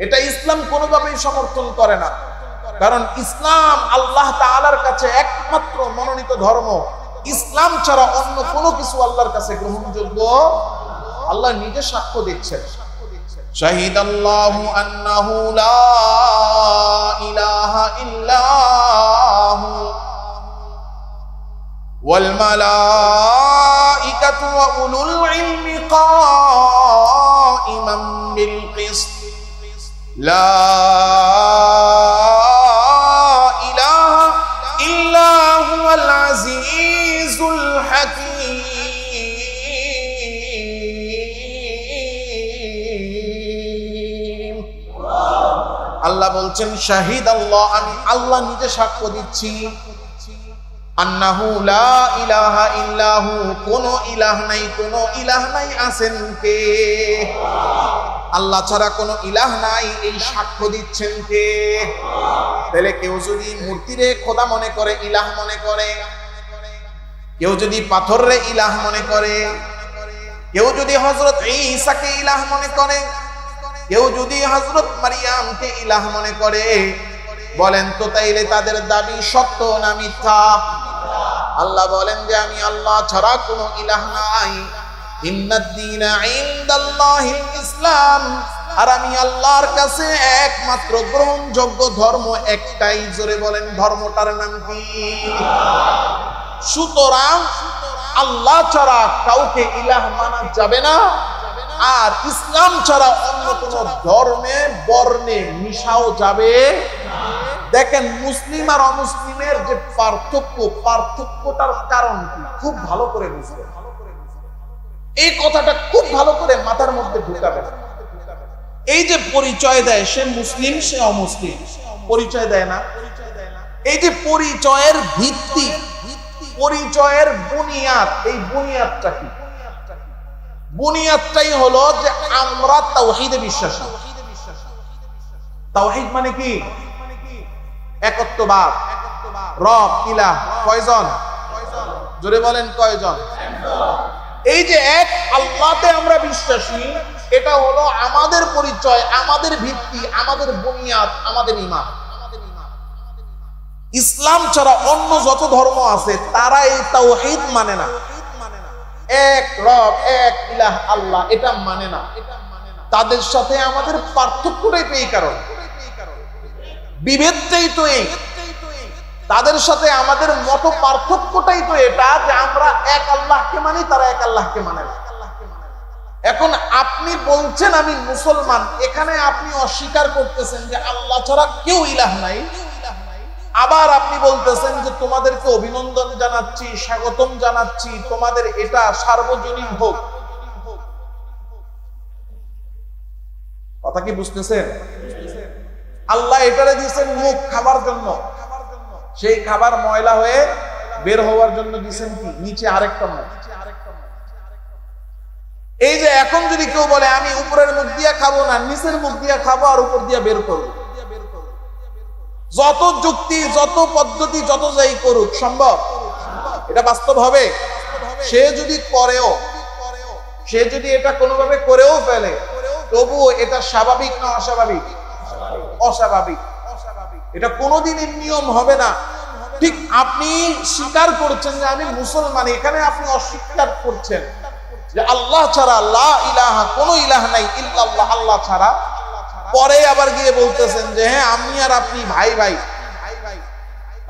এটা ইসলাম কোনোভাবেই সমর্থন করে না। কারণ ইসলাম আল্লাহ তাআলার কাছে একমাত্র মনোনীত ধর্ম। ইসলাম ছাড়া অন্য কোনো কিছু আল্লাহর কাছে গ্রহণযোগ্য। আল্লাহ নিজে সাক্ষ্য দিচ্ছেন, শাহিদাল্লাহু আন্নাহু লা ইলাহা ইল্লাহু ওয়াল মালাইকাতু ওয়া উলুল ইলমি কাইমান বিল কিসত লা ইলাহা ইল্লা হুয়াল আজিজুল হাকীম। আল্লাহ বলছেন শাহিদ আল্লাহ, আমি আল্লাহ নিজে সাক্ষ্য দিচ্ছি, আন্নাহু লা ইলাহা ইল্লাহু, কোন ইলাহ নাই, কোন ইলাহ নাই আছেন কে? আল্লাহ ছাড়া কোন ইলাহ নাই, এই সাক্ষ্য দিচ্ছেন কে? তাহলে কেউ যদি মূর্তিরে খোদা মনে করে, ইলাহ মনে করে, কেউ যদি পাথররে ইলাহ মনে করে, কেউ যদি হযরত ঈসাকে ইলাহ মনে করে, কেউ যদি হযরত মারিয়ামকে ইলাহ মনে করে, বলেন তো তাইলে তাদের দাবি সত্য না মিথ্যা? আল্লাহ বলেন যে আমি আল্লাহ ছাড়া কোনো ইলাহ নাই, ইন্নাদ-দীনা ইনদাল্লাহিল ইসলাম, আর আমি আল্লাহর কাছে একমাত্র গ্রহণযোগ্য ধর্ম একটাই। জোরে বলেন, ধর্মটার নাম কি? সুতরাং আল্লাহ ছাড়া কাউকে ইলাহ মানা যাবে না, আর ইসলাম ছাড়া অন্য কোন ধর্মে বর্ণে মিশাও যাবে না। দেখেন মুসলিম আর অমুসলিমের যে পার্থক্য, পার্থক্যটার কারণ কি খুব ভালো করে বুঝবেন। এই কথাটা খুব ভালো করে মাথার মধ্যে ঢুকাবেন। এই যে পরিচয় দেয় সে মুসলিম সে অমুসলিম, পরিচয় দেয় না? এই যে পরিচয়ের ভিত্তি, পরিচয়ের বুনিয়াদ, এই বুনিয়াদটা কি? বুনিয়াদটাই হলো যে আমরা তাওহীদে বিশ্বাসী। তাওহীদ মানে কি? একত্ববাদ, রব ইলাহ কয়জন? জোরে বলেন কয়জন? এই যে এক আল্লাহতে আমরা বিশ্বাসী, এটা হলো আমাদের পরিচয়, আমাদের ভিত্তি, আমাদের বুনিয়াদ, আমাদের ঈমান। ইসলাম ছাড়া অন্য যত ধর্ম আছে তারা এই তাওহীদ মানে না, এক রব এক ইলাহ আল্লাহ এটা মানে না। তাদের সাথে আমাদের পার্থক্যটাই তো এই কারণ, বিভেদটাই তো এই, তাদের সাথে আমাদের মত পার্থক্যটাই তো এটা যে আমরা এক আল্লাহকে মানি, তারা এক আল্লাহকে মানে না। এখন আপনি বলছেন আমি মুসলমান, এখানে আপনি অস্বীকার করতেছেন যে আল্লাহ ছাড়া কেউ ইলাহ নাই, আবার আপনি বলতেছেন যে তোমাদেরকে অভিনন্দন জানাচ্ছি, স্বাগতম জানাচ্ছি, তোমাদের এটা সার্বজনীন হোক। কথা কি বুঝতেছেন? আল্লাহ এটারে দিয়েছেন মুখ খাবার জন্য, সেই খাবার ময়লা হয়ে বের হওয়ার জন্য দিয়েছেন কি নিচে আরেকটা মুখ। এই যে এখন যদি কেউ বলে আমি উপরের মুখ দিয়ে খাবো না, নিচের মুখ দিয়ে খাবো আর উপর দিয়ে বের করবো, যত যুক্তি যত পদ্ধতি যত যাই করুক, সম্ভব? এটা বাস্তব হবে? সে যদি করেও, সে যদি এটা কোনোভাবে করেও ফেলে, তবুও এটা স্বাভাবিক না অস্বাভাবিক? অস্বাভাবিক। এটা কোনোদিনই নিয়ম হবে না। ঠিক আপনি স্বীকার করছেন যে আমি মুসলমান, এখানে আপনি অস্বীকার করছেন যে আল্লাহ ছাড়া লা ইলাহা, কোনো ইলাহ নাই ইল্লাল্লাহ, আল্লাহ ছাড়া। পরে আবার গিয়ে বলতেছেন যে হ্যাঁ আমি আর আপনি ভাই ভাই।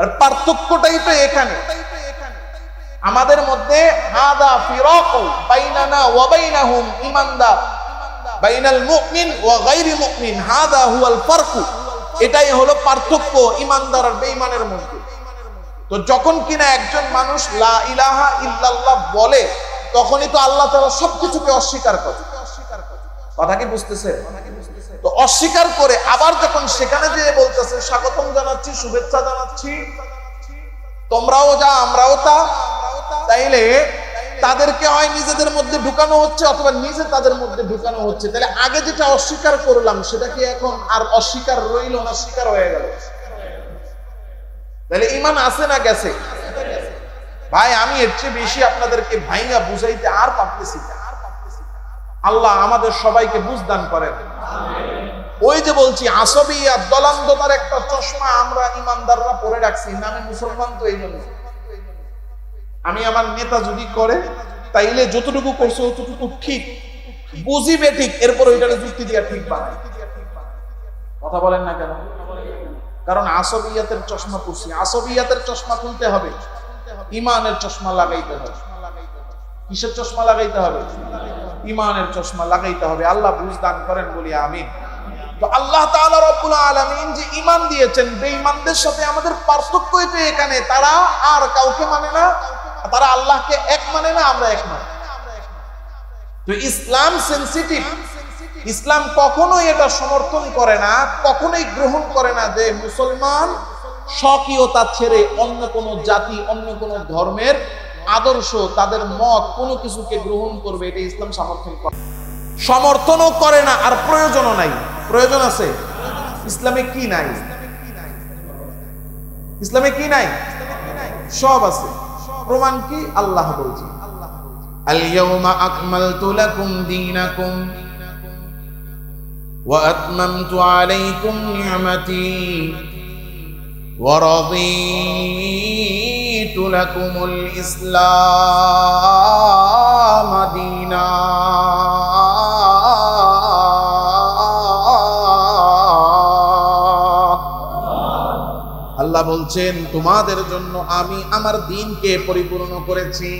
আর পার্থক্যটাই তো এখানে আমাদের মধ্যে, হাদা ফিরাকু বাইনানা ওয়া বাইনাহুম ঈমানদার, বাইনাল মুমিন ওয়া গায়রি মুমিন, হাদা হুয়াল ফারকু। এটাই হলো পার্থক্য ঈমানদার আর বেঈমানের মধ্যে। তো যখন কিনা একজন মানুষ লা ইলাহা ইল্লাল্লাহ বলে, তখনই তো আল্লাহ তাআলা সবকিছুকে অস্বীকার করে। কথা কি বুঝতেছেন? তো অস্বীকার করে আবার যখন সেখানে যেয়ে বলতেছে স্বাগতম জানাচ্ছি, শুভেচ্ছা জানাচ্ছি, তোমরাও যা আমরাও তা, তাইলে তাদেরকে হয় নিজেদের মধ্যে ঢুকানো হচ্ছে অথবা নিজে তাদের মধ্যে ঢুকানো হচ্ছে। তাহলে আগে যেটা অস্বীকার করলাম সেটা কি এখন আর অস্বীকার রইল না স্বীকার হয়ে গেল? তাহলে ঈমান আছে না গেছে? ভাই আমি এর চেয়ে বেশি আপনাদেরকে ভাইঙ্গা বুঝাইতে আর পারতেছি না। আল্লাহ আমাদের সবাইকে বুঝদান করেন। ওই যে বলছি আসবিয়া দলান্দতার একটা চশমা আমরা ইমানদাররা পরে রাখছি, নামে মুসলমান। তো এই জন্য আমি আমার নেতা যদি করে তাইলে যতটুকু করছে ততটুকু ঠিক, বুঝিবে ঠিক, এরপর ওইটারে যুক্তি দিয়া ঠিক বানায়। কথা বলেন না কেন? কারণ আসবিয়াতের চশমা পড়ছি, আসবিয়াতের চশমা খুলতে হবে, ইমানের চশমা লাগাইতে হবে। কিসের চশমা লাগাইতে হবে? ইমানের চশমা লাগাইতে হবে। আল্লাহ বুঝ দান করেন, বলি আমিন। তো আল্লাহ তাআলা রব্বুল আলামিন যে ঈমান দিয়েছেন, বেঈমানদের সাথে আমাদের পার্থক্য হইতে এখানে, তারা আর কাউকে মানে না, তারা আল্লাহকে এক মানে না, আমরা এক মানি। তো ইসলাম সেনসিটিভ। ইসলাম কখনোই এটা সমর্থন করে না, কখনোই গ্রহণ করে না যে মুসলমান স্বকীয়তা ছেড়ে অন্য কোন জাতি, অন্য কোন ধর্মের আদর্শ, তাদের মত, কোনো কিছুকে গ্রহণ করবে। এটা ইসলাম সমর্থন করে, সমর্থনও করে না, আর প্রয়োজনও নাই। প্রয়োজন আছে? ইসলামে কি নাই? ইসলামে কি নাই? সব আছে। প্রমাণ কি? আল্লাহ বলছেন, আল ইয়াউমা আকমালতু লাকুম দীনাকুম ওয়া আতমামতু আলাইকুম নি'মাতি ওয়া রাদিতু লাকুমুল ইসলাম দীনা। আল্লাহ বলছেন, তোমাদের জন্য আমি আমার দ্বীনকে পরিপূর্ণ করেছি।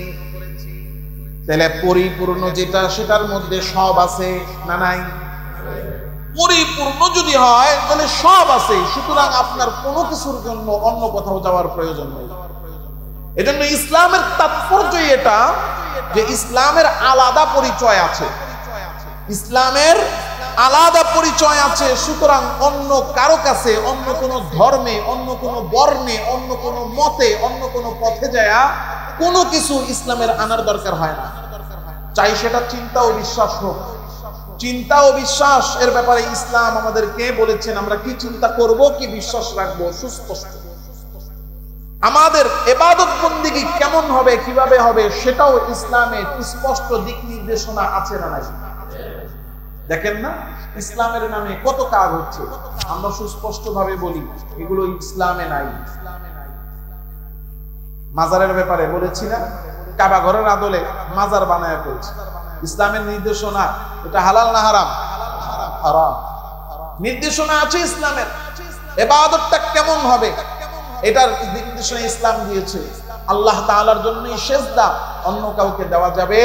তাহলে পরিপূর্ণ যেটা, সেটার মধ্যে সব আছে না নাই? পরিপূর্ণ যদি হয় তাহলে সব আছে, সুতরাং আপনার কোনো কিছুর জন্য অন্য কোথাও যাওয়ার প্রয়োজন নেই। এজন্য ইসলামের তাৎপর্য এটা যে ইসলামের আলাদা পরিচয় আছে, ইসলামের আলাদা পরিচয় আছে। সুতরাং অন্য কারো কাছে, অন্য কোন ধর্মে, অন্য কোন বর্ণে, অন্য কোন মতে, অন্য কোন পথে যায় কোনো কিছু ইসলামের আনার দরকার হয় না। চাই সেটা চিন্তা ও বিশ্বাস হোক। চিন্তা ও বিশ্বাস এর ব্যাপারে ইসলাম আমাদেরকে বলেছেন আমরা কি চিন্তা করব, কি বিশ্বাস রাখবো, সুস্পষ্ট। আমাদের ইবাদত বন্দেগী কেমন হবে, কিভাবে হবে, সেটাও ইসলামে স্পষ্ট দিক নির্দেশনা আছে না নাই? দেখেন না, ইসলামের নামে কত কাজ হচ্ছে, আমরা সুস্পষ্ট ভাবে বলি এগুলো ইসলামে নাই। মাজারের ব্যাপারে বলেছি না, কাবা ঘরের আদলে মাজার বানায় করছে। ইসলামের নির্দেশনা, এটা হালাল না হারাম? হারাম। নির্দেশনা আছে ইসলামের। ইবাদতটা কেমন হবে এটার নির্দেশনা ইসলাম দিয়েছে। আল্লাহ তাআলার জন্যই সিজদা, অন্য কাউকে দেওয়া যাবে।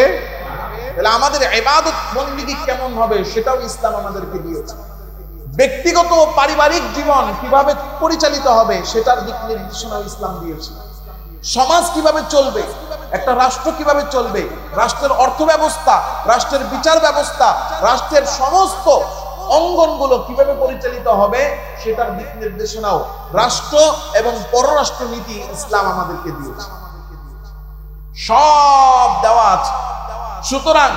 তাহলে আমাদের ইবাদত বন্দেগী কেমন হবে সেটাও ইসলাম আমাদেরকে দিয়েছে। ব্যক্তিগত ও পারিবারিক জীবন কিভাবে পরিচালিত হবে সেটার দিক নির্দেশনা ইসলাম দিয়েছে। সমাজ কিভাবে চলবে, একটা রাষ্ট্র কিভাবে চলবে, রাষ্ট্রের অর্থ ব্যবস্থা, রাষ্ট্রের বিচার ব্যবস্থা, রাষ্ট্রের সমস্ত অঙ্গনগুলো কিভাবে পরিচালিত হবে সেটার দিক নির্দেশনাও রাষ্ট্র এবং পররাষ্ট্র নীতি ইসলাম আমাদেরকে দিয়েছে। সব দেওয়া আছে। সুতরাং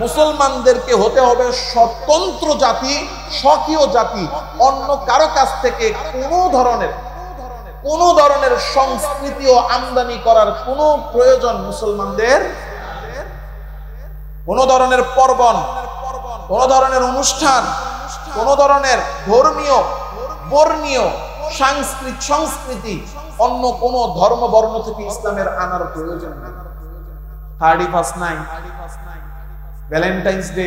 মুসলমানদেরকে হতে হবে স্বতন্ত্র জাতি, স্বকীয় জাতি। অন্য কারো কাছ থেকে কোন ধরনের সংস্কৃতি ও আমদানি করার কোন প্রয়োজন মুসলমানদের। কোন ধরনের পর্বণ, কোন ধরনের অনুষ্ঠান, কোন ধরনের ধর্মীয়, বর্ণীয়, সংস্কৃতি অন্য কোন ধর্ম বর্ণ থেকে ইসলামের আনার প্রয়োজন নেই। 31st নাই, ভ্যালেন্টাইন্স ডে,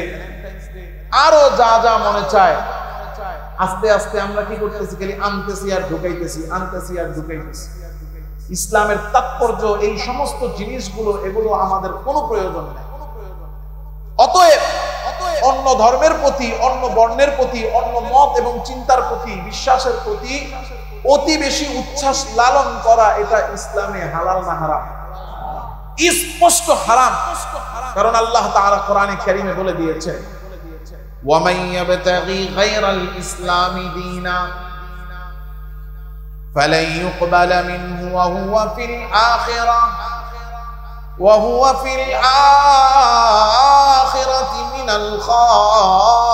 আরো যা যা মনে চায়, আস্তে আস্তে আমরা কি করতেছি, খালি আনতেছি আর ঢুকাইতেছি, আনতেছি আর ঢুকাইতেছি। ইসলামের তাৎপর্য এই সমস্ত জিনিসগুলো, এগুলো আমাদের কোনো প্রয়োজন নেই। অতএব অন্য ধর্মের প্রতি, অন্য বর্ণের প্রতি, অন্য মত এবং চিন্তার প্রতি, বিশ্বাসের প্রতি অতি বেশি উচ্ছ্বাস লালন করা, এটা ইসলামে হালাল না হারাম? স্পষ্ট হারাম। কারণ আল্লাহ তাআলা কোরআনে কারীমে বলে দিয়েছেন, وَمَن يَبْتَغِي غَيْرَ الْإِسْلَامِ دِينًا فَلَن يُقْبَلَ مِنْهُ وَهُوَ فِي الْآخِرَةِ مِنَ الْخَاسِرِينَ।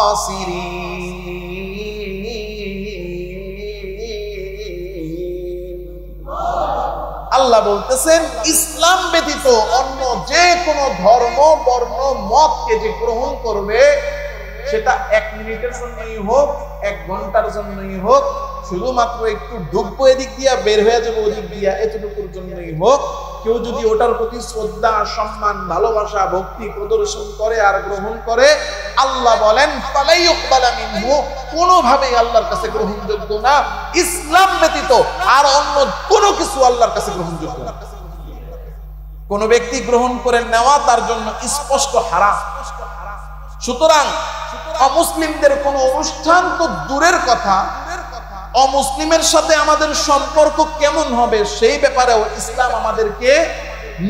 আল্লাহ বলতেছেন, ইসলাম ব্যতীত অন্য যে কোনো ধর্ম, বর্ণ, মতকে যে গ্রহণ করবে, সেটা 1 মিনিটের জন্যই হোক, 1 ঘন্টার জন্যই হোক, শুধুমাত্র একটু ঢুকবো এদিক দিয়া, বের হয়ে যাবো ওদিক দিয়া, এতটুকুর জন্যই হোক, কেউ যদি ওটার প্রতি শ্রদ্ধা, সম্মান, ভালোবাসা, ভক্তি প্রদর্শন করে আর গ্রহণ করে, আল্লাহ বলেন ফালা ইউকবালা মিনহু, কোনোভাবেই আল্লাহর কাছে গ্রহণযোগ্য না। ইসলাম ব্যতীত আর অন্য কোনো কিছু আল্লাহর কাছে গ্রহণযোগ্য না। কোন ব্যক্তি গ্রহণ করে নেওয়া তার জন্য স্পষ্ট হারাম। সুতরাং অমুসলিমদের কোন অনুষ্ঠান তো দূরের কথা, অমুসলিমের সাথে আমাদের সম্পর্ক কেমন হবে সেই ব্যাপারেও ইসলাম আমাদেরকে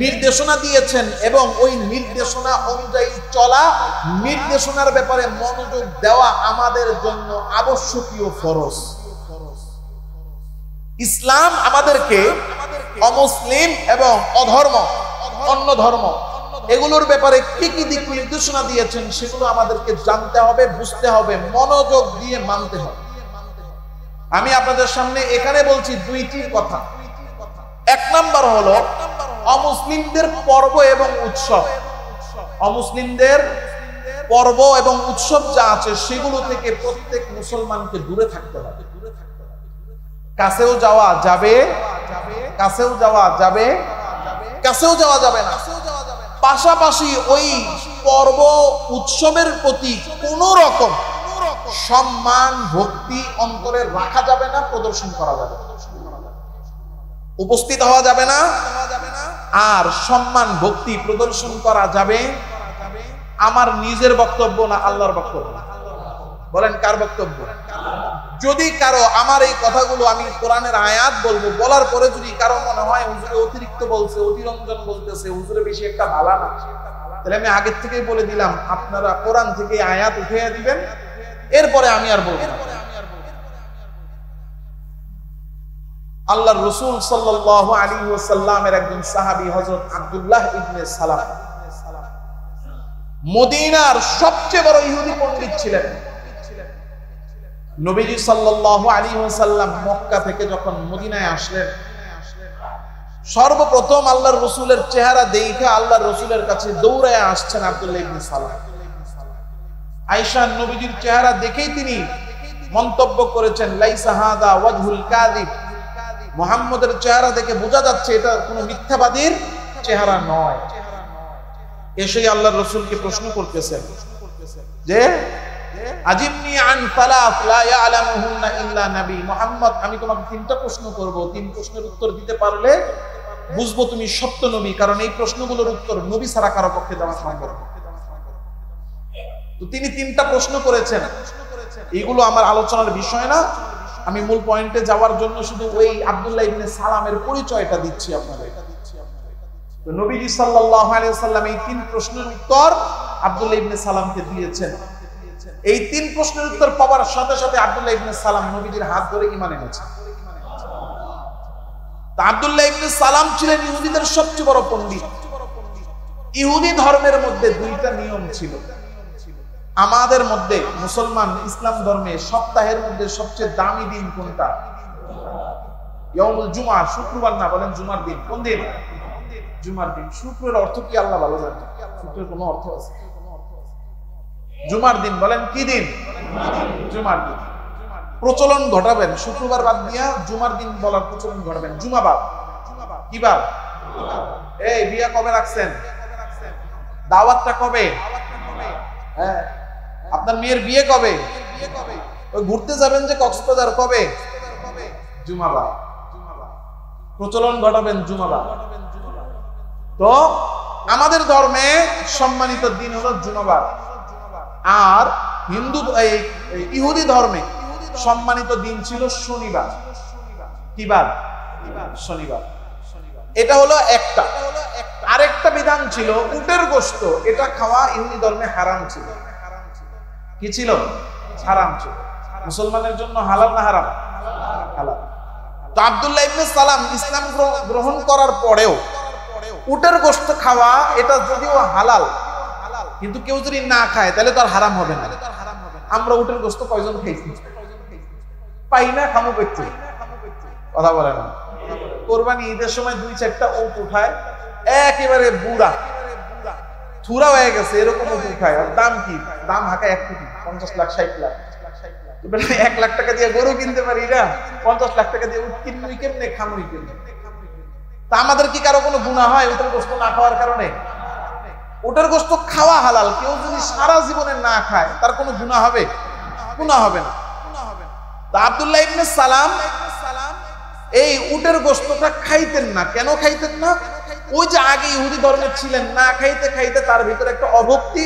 নির্দেশনা দিয়েছেন, এবং ওই নির্দেশনা অনুযায়ী চলা, নির্দেশনার ব্যাপারে মনোযোগ দেওয়া আমাদের জন্য আবশ্যকীয় ফরজ। ইসলাম আমাদেরকে অমুসলিম এবং অধর্ম, অন্য ধর্ম, এগুলোর ব্যাপারে কি কি দিক নির্দেশনা দিয়েছেন সেগুলো আমাদেরকে জানতে হবে, বুঝতে হবে, মনোযোগ দিয়ে মানতে হবে। আমি আপনাদের সামনে এখানে বলছি দুইটি কথা। এক নাম্বার হলো অমুসলিমদের পর্ব এবং উৎসব। অমুসলিমদের পর্ব এবং উৎসব যা আছে সেগুলো থেকে প্রত্যেক মুসলমানকে দূরে থাকতে হবে। কাছেও যাওয়া যাবে, কাছেও যাওয়া যাবে, কাছেও যাওয়া যাবে না। পাশাপাশি ওই পর্ব উৎসবের প্রতি কোন রকম সম্মান ভক্তি অন্তরে রাখা যাবে না, প্রদর্শন করা যাবে না, উপস্থিত হওয়া যাবে না, আর সম্মান ভক্তি প্রদর্শন করা যাবে আমার নিজের বক্তব্য না আল্লাহর বক্তব্য? বলেন কার বক্তব্য? যদি কারো আমার এই কথাগুলো আমি কোরআনের আয়াত বলবো, বলার পরে যদি কারো মনে হয় হুজুরে অতিরিক্ত বলছে, অতিরঞ্জন বলতেছে, হুজুরে বেশি একটা ভালো না, তাহলে আমি আগের থেকেই বলে দিলাম আপনারা কোরআন থেকে আয়াত উঠিয়ে দিবেন, এরপরে আমি আর বলবো না। আল্লাহর রাসূল সাল্লাল্লাহু আলাইহি ওয়াসাল্লামের একজন সাহাবী হযরত আব্দুল্লাহ ইবনে সালাম মদিনার সবচেয়ে বড় ইহুদি পণ্ডিত ছিলেন। নবীজি সাল্লাল্লাহু আলাইহি ওয়াসাল্লাম মক্কা থেকে যখন মদিনায় আসলেন, সর্বপ্রথম আল্লাহর রাসূলের চেহারা দেখে আল্লাহর রাসূলের কাছে দৌড়ায় আসছেন আব্দুল্লাহ ইবনে সালাম। আয়েশা নবীজির চেহারা দেখেই তিনি মন্তব্য করেছেন, লাইসা হাদা ওয়াজহুল কাযিব, মুহাম্মদের চেহারা দেখে বোঝা যাচ্ছে এটা কোনো মিথ্যাবাদীর চেহারা নয়। এসেই আল্লাহর রাসূলকে প্রশ্ন করতেছেন যে আজিবনি আন সালাস লা ইয়ালামুহুন্না ইল্লা নবী। মুহাম্মদ, আমি তোমাকে তিনটা প্রশ্ন করব, তিন প্রশ্নের উত্তর দিতে পারলে বুঝবো তুমি সত্য নবী, কারণ এই প্রশ্নগুলোর উত্তর নবী ছাড়া কারো পক্ষে দেওয়া সম্ভব না। তো তিনি তিনটা প্রশ্ন করেছেন। এগুলো আমার আলোচনার বিষয় না, আমি মূল পয়েন্টে যাওয়ার জন্য শুধু ওই আব্দুল্লাহ ইবনে সালামের পরিচয়টা দিচ্ছি আপনাদের। তো নবীজি সাল্লাল্লাহু আলাইহি ওয়াসাল্লাম এই তিন প্রশ্নের উত্তর আব্দুল্লাহ ইবনে সালামকে দিয়েছেন। এই তিন প্রশ্নের উত্তর পাওয়ার সাথে সাথে আব্দুল্লাহ ইবনে সালাম নবীজির হাত ধরে ঈমান এনেছেন। তা আব্দুল্লাহ ইবনে সালাম ছিলেন ইহুদিদের সবচেয়ে বড় পণ্ডিত। ইহুদি ধর্মের মধ্যে দুইটা নিয়ম ছিল। আমাদের মধ্যে মুসলমান ইসলাম ধর্মে সপ্তাহের মধ্যে সবচেয়ে দামি দিন কোনটা? ইয়াউমুল জুমআ, শুক্রবার না, বলেন জুমার দিন। কোন দিন? জুমার দিন। শুক্রের অর্থ কি আল্লাহ ভালো জানেন? শুক্রের কোনো অর্থ আছে? জুমার দিন। বলেন কি দিন? জুমার দিন। প্রচলন ঘটাবেন, শুক্রবার বাদ দিয়া জুমার দিন বলার প্রচলন ঘটাবেন। জুমাবার কি বার? এই বিয়া কবে রাখছেন? দাওয়াতটা কবে? হ্যাঁ, আপনার মেয়ের বিয়ে কবে? ওই ঘুরতে যাবেন যে কক্সবাজার কবে? জুমাবার। প্রচলন ঘটাবেন জুমাবার। তো আমাদের ধর্মে সম্মানিত দিন হলো জুমাবার, আর হিন্দু ইহুদি ধর্মে সম্মানিত দিন ছিল শনিবার। কি বার? শনিবার। এটা হলো একটা। আরেকটা বিধান ছিল উটের গোশত, এটা খাওয়া ইহুদি ধর্মে হারাম ছিল। কি ছিল? হারাম ছিল। মুসলমানের জন্য হালাল না হারাম? হালাল। তো আব্দুল্লাহ ইবনে সালাম ইসলাম গ্রহণ করার পরেও উটের গোশত খাওয়া এটা যদিও হালাল, কিন্তু কেউ যদি না খায় তাহলে তো আর হারাম হবে না। আমরা উটের গোশত কয়জন খাইছি? পাই না, খামো পেতে। কথা বলে না। কোরবানি ঈদের সময় 2-4টা উট উঠায়, একেবারে বুড়া থুরা হয়ে গেছে এরকম উট উঠায়। আর দাম কি? দাম হাঁকা 1 কোটি, 50 লাখ 60 লাখ। 1 লাখ টাকা দিয়ে গরু কিনতে পারি না, 50 লাখ টাকা দিয়ে উট কিনবি কেমনে, খামুই কেমনে? তা আমাদের কি কারো কোনো গুনাহ হয় উটের গোশত না খাওয়ার কারণে? উটের গোশত খাওয়া হালাল, কেউ যদি সারা জীবনে না খায় তার কোনো গুনাহ হবে? গুনাহ হবে না। তো আব্দুল্লাহ ইবনে সালাম এই উটের গোশতটা খাইতেন না। কেন খাইতেন না? ওই যে আগে ইহুদি ধর্মে ছিলেন, না খাইতে খাইতে তার ভিতরে একটা অভক্তি,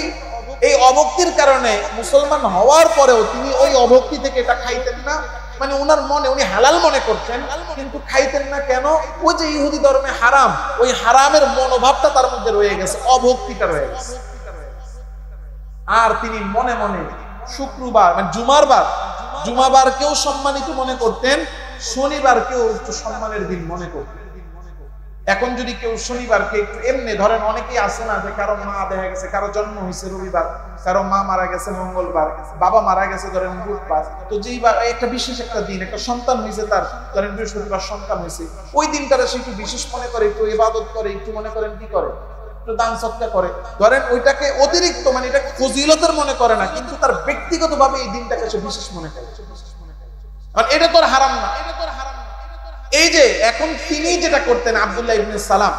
এই অভক্তির কারণে মুসলমান হওয়ার পরেও তিনি ওই অভক্তি থেকে এটা খাইতেন না। মানে ওনার মনে উনি হালাল মনে করতেন কিন্তু খাইতেন না। কেন? ওই যে ইহুদি ধর্মে হারাম, ওই হারামের মনোভাবটা তার মধ্যে রয়ে গেছে, অভক্তিটা রয়ে গেছে। আর তিনি মনে মনে শুক্রবার মানে জুমাবারকেও সম্মানিত মনে করতেন, শনিবারকেও একটু সম্মানের দিন মনে করতেন। এখন যদি কেউ শনিবারকে একটু এমনি ধরেন, অনেকেই আছে না যে কারো মা দেখা গেছে, কারো জন্ম হয়েছে রবিবার, কারো মা মারা গেছে মঙ্গলবার, বাবা মারা গেছে ধরেন বুধবার, তো যেই একটা বিশেষ একটা দিন, একটা সন্তান হয়েছে তার ধরেন বৃহস্পতিবার সন্তান হয়েছে, ওই দিনটারে সে একটু বিশেষ মনে করে, একটু ইবাদত করে, একটু মনে করেন কি করে, একটু দান সদকা করে, ধরেন ওইটাকে অতিরিক্ত মানে এটা ফজিলতের মনে করে না, কিন্তু তার ব্যক্তিগতভাবে এই দিনটাকে সে বিশেষ মনে করে। কারণ এটা তোর হারাম না। এই যে এখন তিনি যেটা করতেন আব্দুল্লাহ ইবনে সালাম,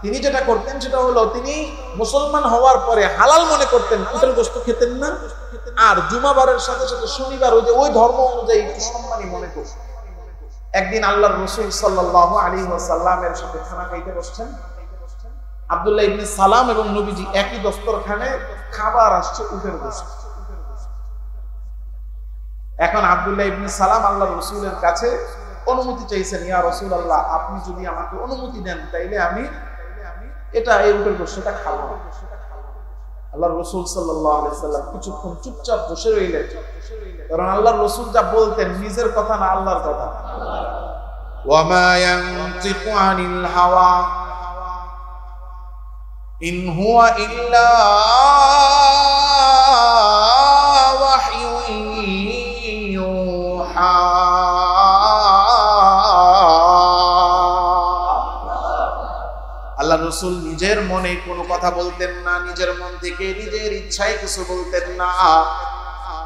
তিনি যেটা করতেন সেটা হলো তিনি মুসলমান হওয়ার পরে হালাল মনে করতেন, উটের গোশত খেতেন না। আর জুমাবারের সাথে সাথে শনিবার ওই ধর্ম অনুযায়ী একটু সম্মানী মনে করতেন। একদিন আল্লাহর রাসূল সাল্লাল্লাহু আলাইহি ওয়াসাল্লামের সাথে খানা খাইতে বসছেন আব্দুল্লাহ ইবনে সালাম এবং নবীজি, একই দস্তরখানে খাবার আসছে উটের গোশত। এখন আব্দুল্লাহ ইবনে সালাম আল্লাহর রাসূলের কাছে অনুমতি চাইছেন, ইয়া রাসূলুল্লাহ আপনি যদি আমাকে অনুমতি দেন তাইলে আমি এটা এই উটের গোশতটা খাবো। আল্লাহর রাসূল সাল্লাল্লাহু আলাইহি ওয়াসাল্লাম কিছুক্ষণ চুপচাপ বসে রইলেন, কারণ আল্লাহর রাসূল যা বলতেন নিজের কথা না, আল্লাহর কথা। ওয়া মা ইয়ানতিকু আনিল হাওয়া ইন হুয়া ইল্লা ওয়াহয়ুন ইউহা। আল্লাহ রাসূল নিজের মনে কোনো কথা বলতেন না, নিজের মন থেকে নিজের ইচ্ছায় কিছু বলতেন না।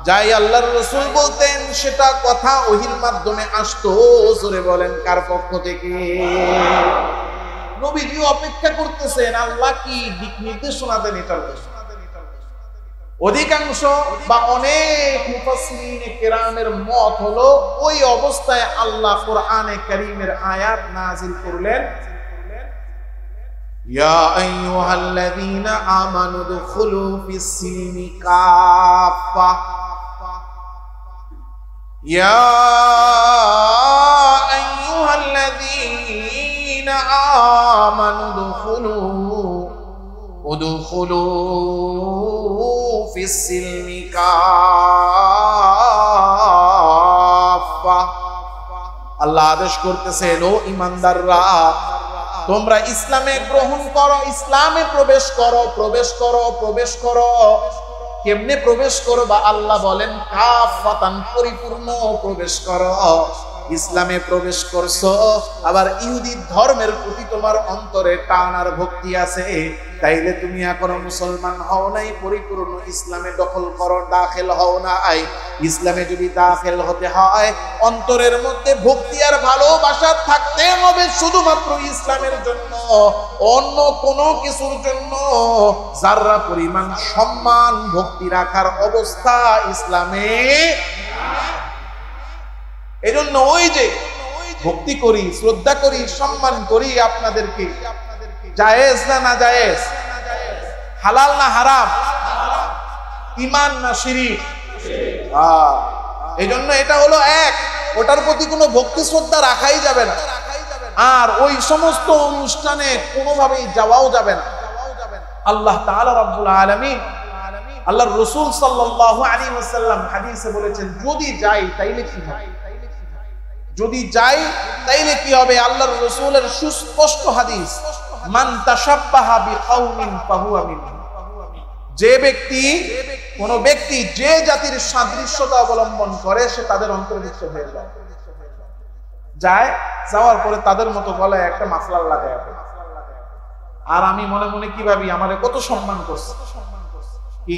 যাই আল্লাহর রাসূল বলতেন সেটা কথা ওহীর মাধ্যমে আসতো। জোরে বলেন কার পক্ষ থেকে? নবীজি অপেক্ষা করতেছেন আল্লাহ কি দিক নির্দেশনা দেন এটার জন্য। অধিকাংশ বা অনেক মুফাসসিরিনে কেরামের মত হলো ওই অবস্থায় আল্লাহ কোরআনে কারীমের আয়াত নাযিল করলেন, ইয়া আইয়ুহাল্লাযীনা আমানু দুখুলু ফিস-সিলমি কাফা, ইয়া আইয়ুহাল্লাযীনা আমানু উদখুলু ফিস-সিলমি কাফা। আল্লাহ আদেশ করতেছেন, ও ঈমানদাররা তোমরা ইসলামে গ্রহণ করো, ইসলামে প্রবেশ করো, প্রবেশ করো, প্রবেশ করো। কেমনে প্রবেশ করবা? আল্লাহ বলেন কাফাতান, পরিপূর্ণ প্রবেশ করো। ইসলামে প্রবেশ করছো, আবার ইহুদি ধর্মের প্রতি তোমার অন্তরে টান আর ভক্তি আছে, তাইলে তুমি এখনো মুসলমান হও নাই, পরিপূর্ণ ইসলামে দখল করো, দাখিল হও নাই। ইসলামে যদি দাখিল হতে হয় অন্তরের মধ্যে ভক্তি আর ভালোবাসা থাকতে হবে শুধুমাত্র ইসলামের জন্য, অন্য কোনো কিছুর জন্য যারা পরিমাণ সম্মান ভক্তি রাখার অবস্থা ইসলামে। এই জন্য ওই যে ভক্তি করি, শ্রদ্ধা করি, সম্মান করি আপনাদেরকে, জায়েজ না না জায়েজ, হালাল না হারাম, ঈমান না শিরক। এই জন্য এটা হলো এক, ওটার প্রতি কোনো ভক্তি শ্রদ্ধা রাখাই যাবে না, আর ওই সমস্ত অনুষ্ঠানে কোনোভাবেই যাওয়াও যাবে না। আল্লাহ তাআলা রাব্বুল আলামিন আল্লাহর রাসূল সাল্লাল্লাহু আলাইহি ওয়াসাল্লাম হাদিসে বলেছেন, যদি যাই তাইলে কি হবে, যদি যাই তাইলে কি হবে। আল্লাহর রাসূলের সুস্পষ্ট হাদিস, মান তাশাব্বাহা বিকাউমিন ফাহুয়া মিনহুম, যে ব্যক্তি কোন ব্যক্তি যে জাতির সাদৃশ্যতা অবলম্বন করে সে তাদের অন্তর্ভুক্ত হয়ে যায়। যাওয়ার পরে তাদের মতো গলায় একটা মাফলার লাগায়। আর আমি মনে মনে কি ভাবি, আমারে কত সম্মান করছে, কি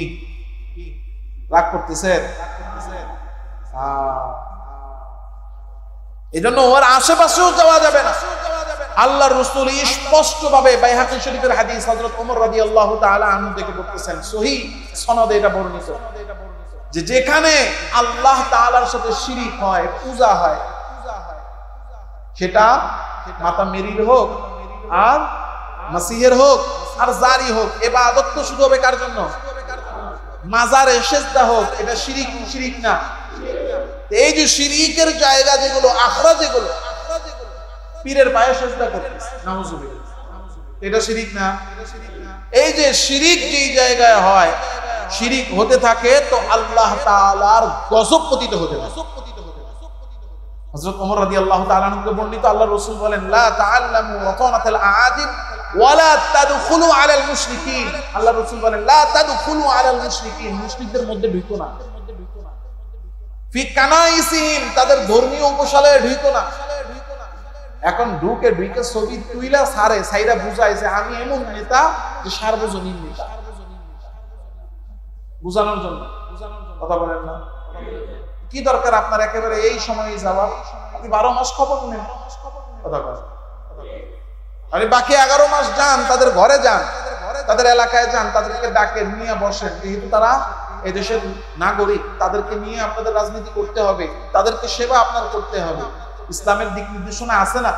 রাগ করতেছে। এই জন্য ওর আশেপাশেও যাওয়া যাবে না। আল্লাহর রাসূল স্পষ্টভাবে বাইহাকী শরীফের হাদিস হযরত ওমর রাদিয়াল্লাহু তাআলা আনহু থেকে বলতেছেন, সহিহ সনদে এটা বর্ণিত, যে যেখানে আল্লাহ তাআলার সাথে শিরিক হয়, পূজা হয়, সেটা মাতা মেরির হোক আর মাসিহের হোক আর জারি হোক, ইবাদত তো শুধু হবে কার জন্য? মাজারে সেজদা হোক, এটা শিরিক শিরিক না? এই যে শিরিকের জায়গা যেগুলো, আখরা যেগুলো, পীরের পায়ে সেজদা করতেছে, নাউজুবিল্লাহ, এটা শিরিক না? এই যে শিরিক যেই জায়গায় হয়, শিরিক হতে থাকে, তো আল্লাহ তাআলার গজব পতিত হতে থাকে। হযরত ওমর রাদিয়াল্লাহু তাআলা আনহু বর্ণিত, আল্লাহর রাসূল বলেন, লা তাআল্লামু ওয়াতানাতাল আআদিম ওয়ালা তাদখুলু আলাল মুশরিকিন। আল্লাহর রাসূল বলেন, লা তাদখুলু আলাল মুশরিকিন, মুশরিকদের মধ্যে ঢুকো না। ফি কানাইসিহিম, তাদের ধর্মীয় উপশালায় ঢুকো না। এখন ঢুকে ছবি তুইলা সারে সাইরা বুঝাইছে আমি এমন নেতা যে সার্বজনীন নেতা, বুঝানোর জন্য। কথা বলেন না? কি দরকার আপনার একেবারে এই সময়ে যাওয়ার? আপনি 12 মাস খবর নেন, কথা বলেন। আপনি বাকি 11 মাস যান, তাদের ঘরে যান, তাদের এলাকায় যান, তাদেরকে ডাকে নিয়ে বসেন, যেহেতু তারা এই দেশের নাগরিক, তাদেরকে নিয়ে আপনাদের রাজনীতি করতে হবে, তাদেরকে সেবা আপনার করতে হবে। ইসলামের দিক নির্দেশনা আছে না?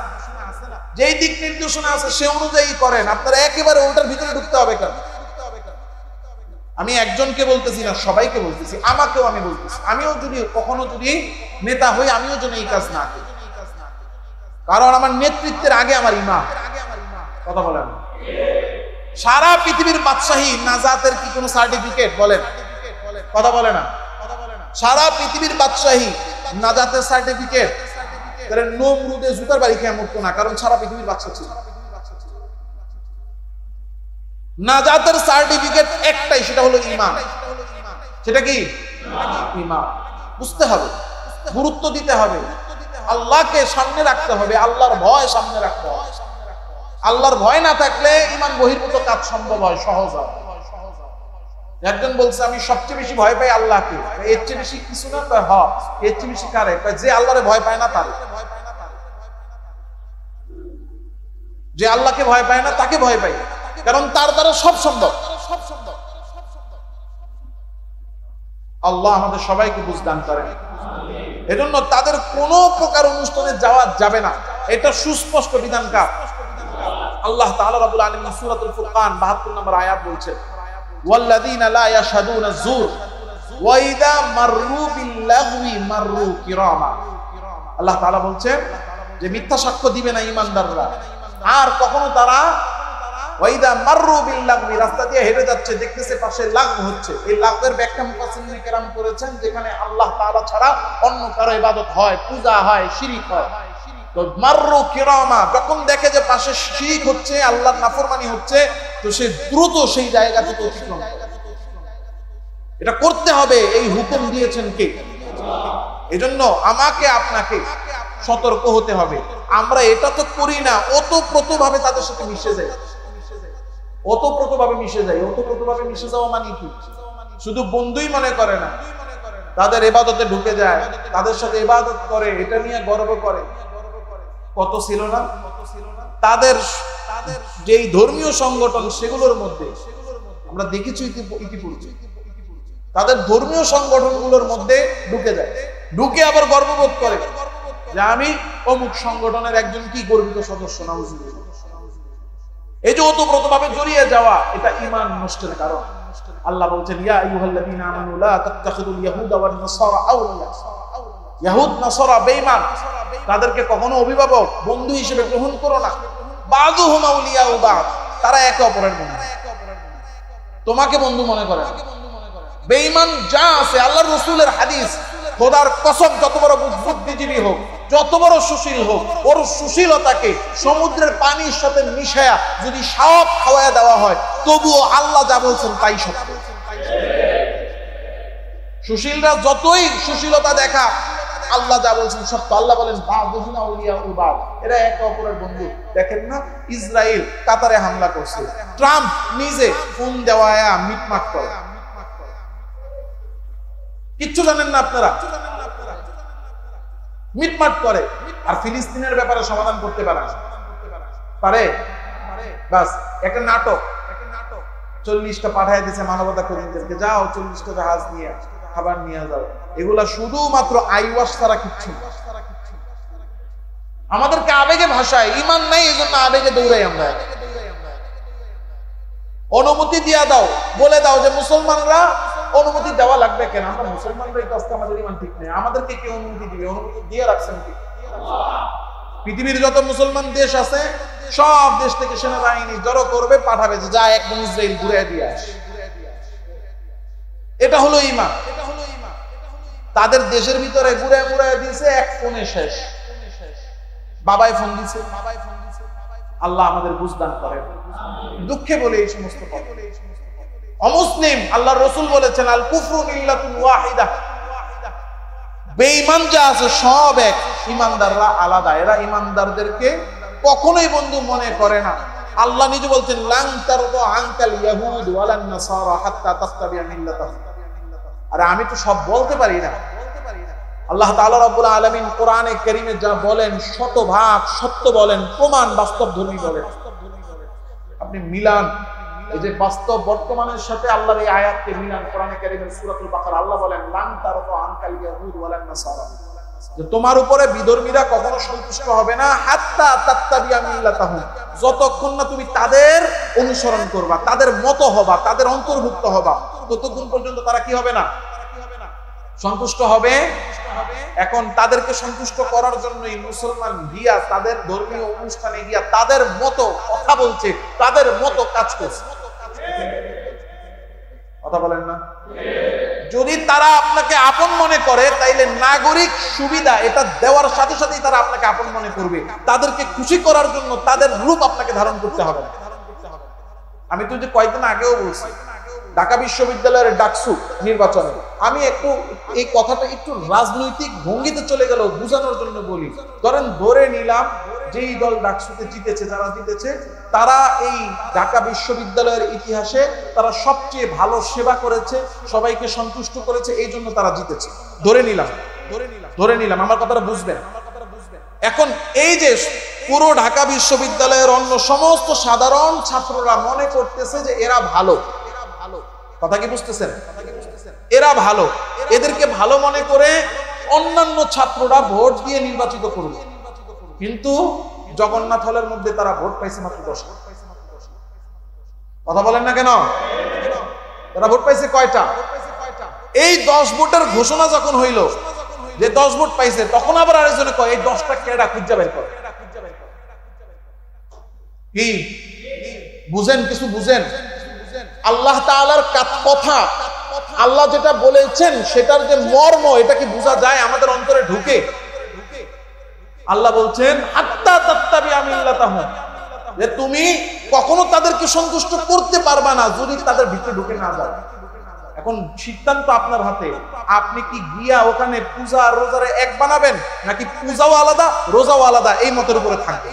যেই দিক নির্দেশনা আছে সে অনুযায়ী করেন। আপনারা একেবারে ওটার ভিতরে ঢুকতে হবে কেন? আমি একজনকে বলতেছি না, সবাইকে বলতেছি, আমাকেও আমি বলতেছি, আমিও যদি কখনো যদি নেতা হই, আমিও যেন এই কাজ না করি, কারণ আমার নেতৃত্বের আগে আমার ইমাম। কথা বলেন। সারা পৃথিবীর বাদশাহী নাজাতের কি কোনো সার্টিফিকেট বলেন? কথা বলে না? সারা পৃথিবীর বাদশাহী নাজাতের সার্টিফিকেট? তাহলে নমরুদে জুতার বাড়ি খেয়ে মরতো না, কারণ সারা পৃথিবীর বাদশা ছিল। নাজাতের সার্টিফিকেট একটাই, সেটা হলো ঈমান। সেটা কি? ঈমান। বুঝতে হবে, গুরুত্ব দিতে হবে, আল্লাহকে সামনে রাখতে হবে, আল্লাহর ভয় সামনে রাখতে হবে। আল্লাহর ভয় না থাকলে ঈমান বহির্ভূত কাজ সম্ভব হয়, সহজ হয়। একজন বলছে আমি সবচেয়ে বেশি ভয় পাই আল্লাহকে। এর চেয়ে বেশি কিছু না? হ্যাঁ, এর চেয়ে বেশি কারে? যে আল্লাহরে ভয় পায় না তার। যে আল্লাহকে ভয় পায় না তাকে ভয় পাই, কারণ তার দ্বারা সব সম্ভব। আল্লাহ আমাদের সবাইকে বুঝদান করেন। এজন্য তাদের কোনো প্রকার অনুষ্ঠানে যাওয়া যাবে না, এটা সুস্পষ্ট বিধানকার। আল্লাহ তাআলা রাব্বুল আলামিন সূরাতুল ফুরকান 72 নম্বর আয়াত বলছেন, ওয়াল্লাযীনা লা ইয়াশহাদুনা যুর ওয়া ইযা মাররু বিল্লাগwi মাররু কিরামা। আল্লাহ তাআলা বলছেন যে মিথ্যা সাক্ষ্য দিবে না ঈমানদাররা, আর কখনো তারা ওয়াইদা মাররু বিল্লাগwi, রাস্তা দিয়ে হেঁটে যাচ্ছে, দেখতেছে পাশে লাগব হচ্ছে। এই লাগবের ব্যাখ্যা মুফাসসিরিনে কেরাম করেছেন, যেখানে আল্লাহ তাআলা ছাড়া অন্য কারো ইবাদত হয়, পূজা হয়, শিরিক হয়। তো মাররু কিরামা, যখন দেখে যে পাশে শিরিক হচ্ছে, আল্লাহর নাফরমানি হচ্ছে, তো সে দ্রুত সেই জায়গা থেকে অতিক্রম করে। এটা করতে হবে, এই হুকুম দিয়েছেন কে? এজন্য আমাকে আপনাকে সতর্ক হতে হবে। আমরা এটা তো করি না, ওতপ্রোতভাবে তাদের সাথে মিশে যাই, ওতপ্রোতভাবে মিশে যাই। ওতপ্রোতভাবে মিশে যাওয়া মানে কি? শুধু বন্ধুই মনে করে না, তাদের ইবাদতে ঢুকে যায়, তাদের সাথে ইবাদত করে, এটা নিয়ে গর্ব করে। কত ছিল না তাদের যেই ধর্মীয় সংগঠন, সেগুলোর মধ্যে আমরা দেখেছি ইতিপূর্বে, তাদের ধর্মীয় সংগঠনগুলোর মধ্যে ঢুকে যায়, ঢুকে আবার গর্ববোধ করে যে আমি অমুক সংগঠনের একজন কি গর্বিত সদস্য। নাউজুবিল্লাহ। এই যে ওতপ্রোতভাবে জড়িয়ে যাওয়া, এটা ঈমান নষ্টের কারণ। আল্লাহ বলছেন, ইয়া আইয়ুহাল্লাযীনা আমানু লা তাত্তাখিযুল ইয়াহুদা ওয়ান নাসারা আউলিয়া। ইহুদ নাসারা বেঈমান, তাদেরকে কখনো অভিভাবক, বন্ধু হিসেবে গ্রহণ করো না। বাযুহুম আউলিয়াউ বাদ, তারা একে অপরের বন্ধু, তোমাকে বন্ধু মনে করে। বেঈমান যা আছে, আল্লাহর রাসূলের হাদিস, খোদার কসম, যত বড় বুদ্ধিজীবী হোক, যত বড় সুশীল হোক, ওর সুশীলতাকে সমুদ্রের পানির সাথে মিশায়া যদি সাপ খাওয়ায় দেওয়া হয়, তবুও আল্লাহ যা বলছেন তাই সত্য। সুশীলরা যতই সুশীলতা দেখা, আল্লাহ যা বলছেন সত্য। আল্লাহ বলেন বাযুহুম আউলিয়াউ বাদ, এরা একে অপরের বন্ধু। দেখেন না, ইসরায়েল কাতারে হামলা করছে, ট্রাম্প নিজে ফোন দেওয়ায়া মিটমাট করে। কিচ্ছু জানেন না আপনারা, মিটমাট করে। আর ফিলিস্তিনের ব্যাপারে সমাধান করতে পারে না। পারে? বাস একটা নাটক, 40টা পাঠায় দিয়েছে মানবতা কর্মীদেরকে, যাও 40টা জাহাজ নিয়ে খাবার নিয়ে যাও। এগুলা শুধুমাত্র আইওয়াশ ছাড়া কিচ্ছু না। আমাদেরকে আবেগে ভাষায়, ইমান নাই এই জন্য আবেগে দৌড়াই আমরা। অনুমতি দিয়া দাও, বলে দাও যে মুসলমানরা, অনুমতি দেওয়া লাগবে কেন? আমরা মুসলমানরাই তো আমাদের ইমান ঠিক নেই, আমাদেরকে কে অনুমতি দিবে? অনুমতি দিয়ে রাখছেন কি? পৃথিবীর যত মুসলমান দেশ আছে সব দেশ থেকে সেনাবাহিনী জড়ো করবে, পাঠাবে যে যা একদম ইসরায়েল ঘুরে দিয়ে আস। এটা হলো ইমান। তাদের দেশের ভিতরে ঘুরে ঘুরে দিয়েছে, এক ফোনে শেষ। বাবাই ফোন দিছে, আল্লাহ আমাদের বুঝদান করে। দুঃখে বলে এই সমস্ত কথা। অমুসলিম, আল্লাহর রাসূল বলেছেন আল কুফরু মিল্লাতুন ওয়াহিদা, বেঈমান যা আছে সব এক, ইমানদাররা আলাদা। এরা ইমানদারদেরকে কখনোই বন্ধু মনে করে না। আল্লাহ নিজে বলছেন লান তারদা আনকাল ইয়াহুদ ওয়ালান নাসারা হাত্তা তাত্তাবি'a মিল্লাতাহুম। আরে আমি তো সব বলতে পারি না। আল্লাহ তাআলা রাব্বুল আলামিন কোরআনে কারীমে যা বলেন শতভাগ সত্য বলেন, প্রমাণ বাস্তবধর্মী বলেন। আপনি মিলান, এই যে বাস্তব বর্তমানের সাথে আল্লাহর এই আয়াতকে মিলান। কোরআনে কারীমের সূরাতুল বাকারা আল্লাহ বলেন লান তারদা আনকাল ইয়াহুদ ওয়ালান নাসারা, যে তোমার উপরে বিধর্মীরা কখনো সন্তুষ্ট হবে না, হাত্তা তাত্তাবি'a মিল্লাতাহুম, যতক্ষণ না তুমি তাদের অনুসরণ করবা, তাদের মতো হবা, তাদের অন্তর্ভুক্ত হবা, ততক্ষণ পর্যন্ত তারা কি হবে না? সন্তুষ্ট হবে। এখন তাদেরকে সন্তুষ্ট করার জন্যই মুসলমান গিয়া তাদের ধর্মীয় অনুষ্ঠানে গিয়া তাদের মতো কথা বলছে, তাদের মতো কাজ করছে। কথা বলেন না? যদি তারা আপনাকে আপন মনে করে, তাইলে নাগরিক সুবিধা এটা দেওয়ার সাথে সাথেই তারা আপনাকে আপন মনে করবে। তাদেরকে খুশি করার জন্য তাদের রূপ আপনাকে ধারণ করতে হবে। আমি তো যে কয়েকদিন আগেও বলছি, ঢাকা বিশ্ববিদ্যালয়ের ডাকসু নির্বাচনে আমি একটু এই কথাটা একটু রাজনৈতিক ভঙ্গিতে চলে গেল বোঝানোর জন্য বলি। ধরে নিলাম যেই দল ডাকসুতে জিতেছে, যারা জিতেছে তারা এই ঢাকা বিশ্ববিদ্যালয়ের ইতিহাসে তারা সবচেয়ে ভালো সেবা করেছে, সবাইকে সন্তুষ্ট করেছে, এই জন্য তারা জিতেছে। ধরে নিলাম, আমার কথাটা বুঝবেন। এখন এই যে পুরো ঢাকা বিশ্ববিদ্যালয়ের অন্য সমস্ত সাধারণ ছাত্ররা মনে করতেছে যে এরা ভালো, কথা কি বুঝতেছেন? এরা ভালো, এদেরকে ভালো মনে করে অন্যান্য ছাত্ররা ভোট দিয়ে নির্বাচিত করবে। কিন্তু জগন্নাথ হলের মধ্যে তারা ভোট পাইছে মাত্র 10। কথা বলেন না কেন? তারা ভোট পাইছে কয়টা? এই 10 ভোটের ঘোষণা যখন হইল যে 10 ভোট পাইছে, তখন আবার আরেকজনে কয় এই 10টা কেডা খুঁজা বের করে। কি বুঝেন? কিছু বুঝেন? আল্লাহ তাআলার কথা, আল্লাহ যেটা বলেছেন সেটার যে মর্ম, এটা কি বোঝা যায়? আমাদের অন্তরে ঢুকে? আল্লাহ বলছেন হাত্তা তাত্তাবি'a মিল্লাতাহুম, যে তুমি কখনো তাদেরকে সন্তুষ্ট করতে পারবা না যদি তাদের ভিতরে ঢুকে না যায়। এখন সিদ্ধান্ত আপনার হাতে। আপনি কি গিয়া ওখানে পূজা আর রোজারে এক বানাবেন, নাকি পূজাও আলাদা রোজাও আলাদা এই মতের উপরে থাকবে?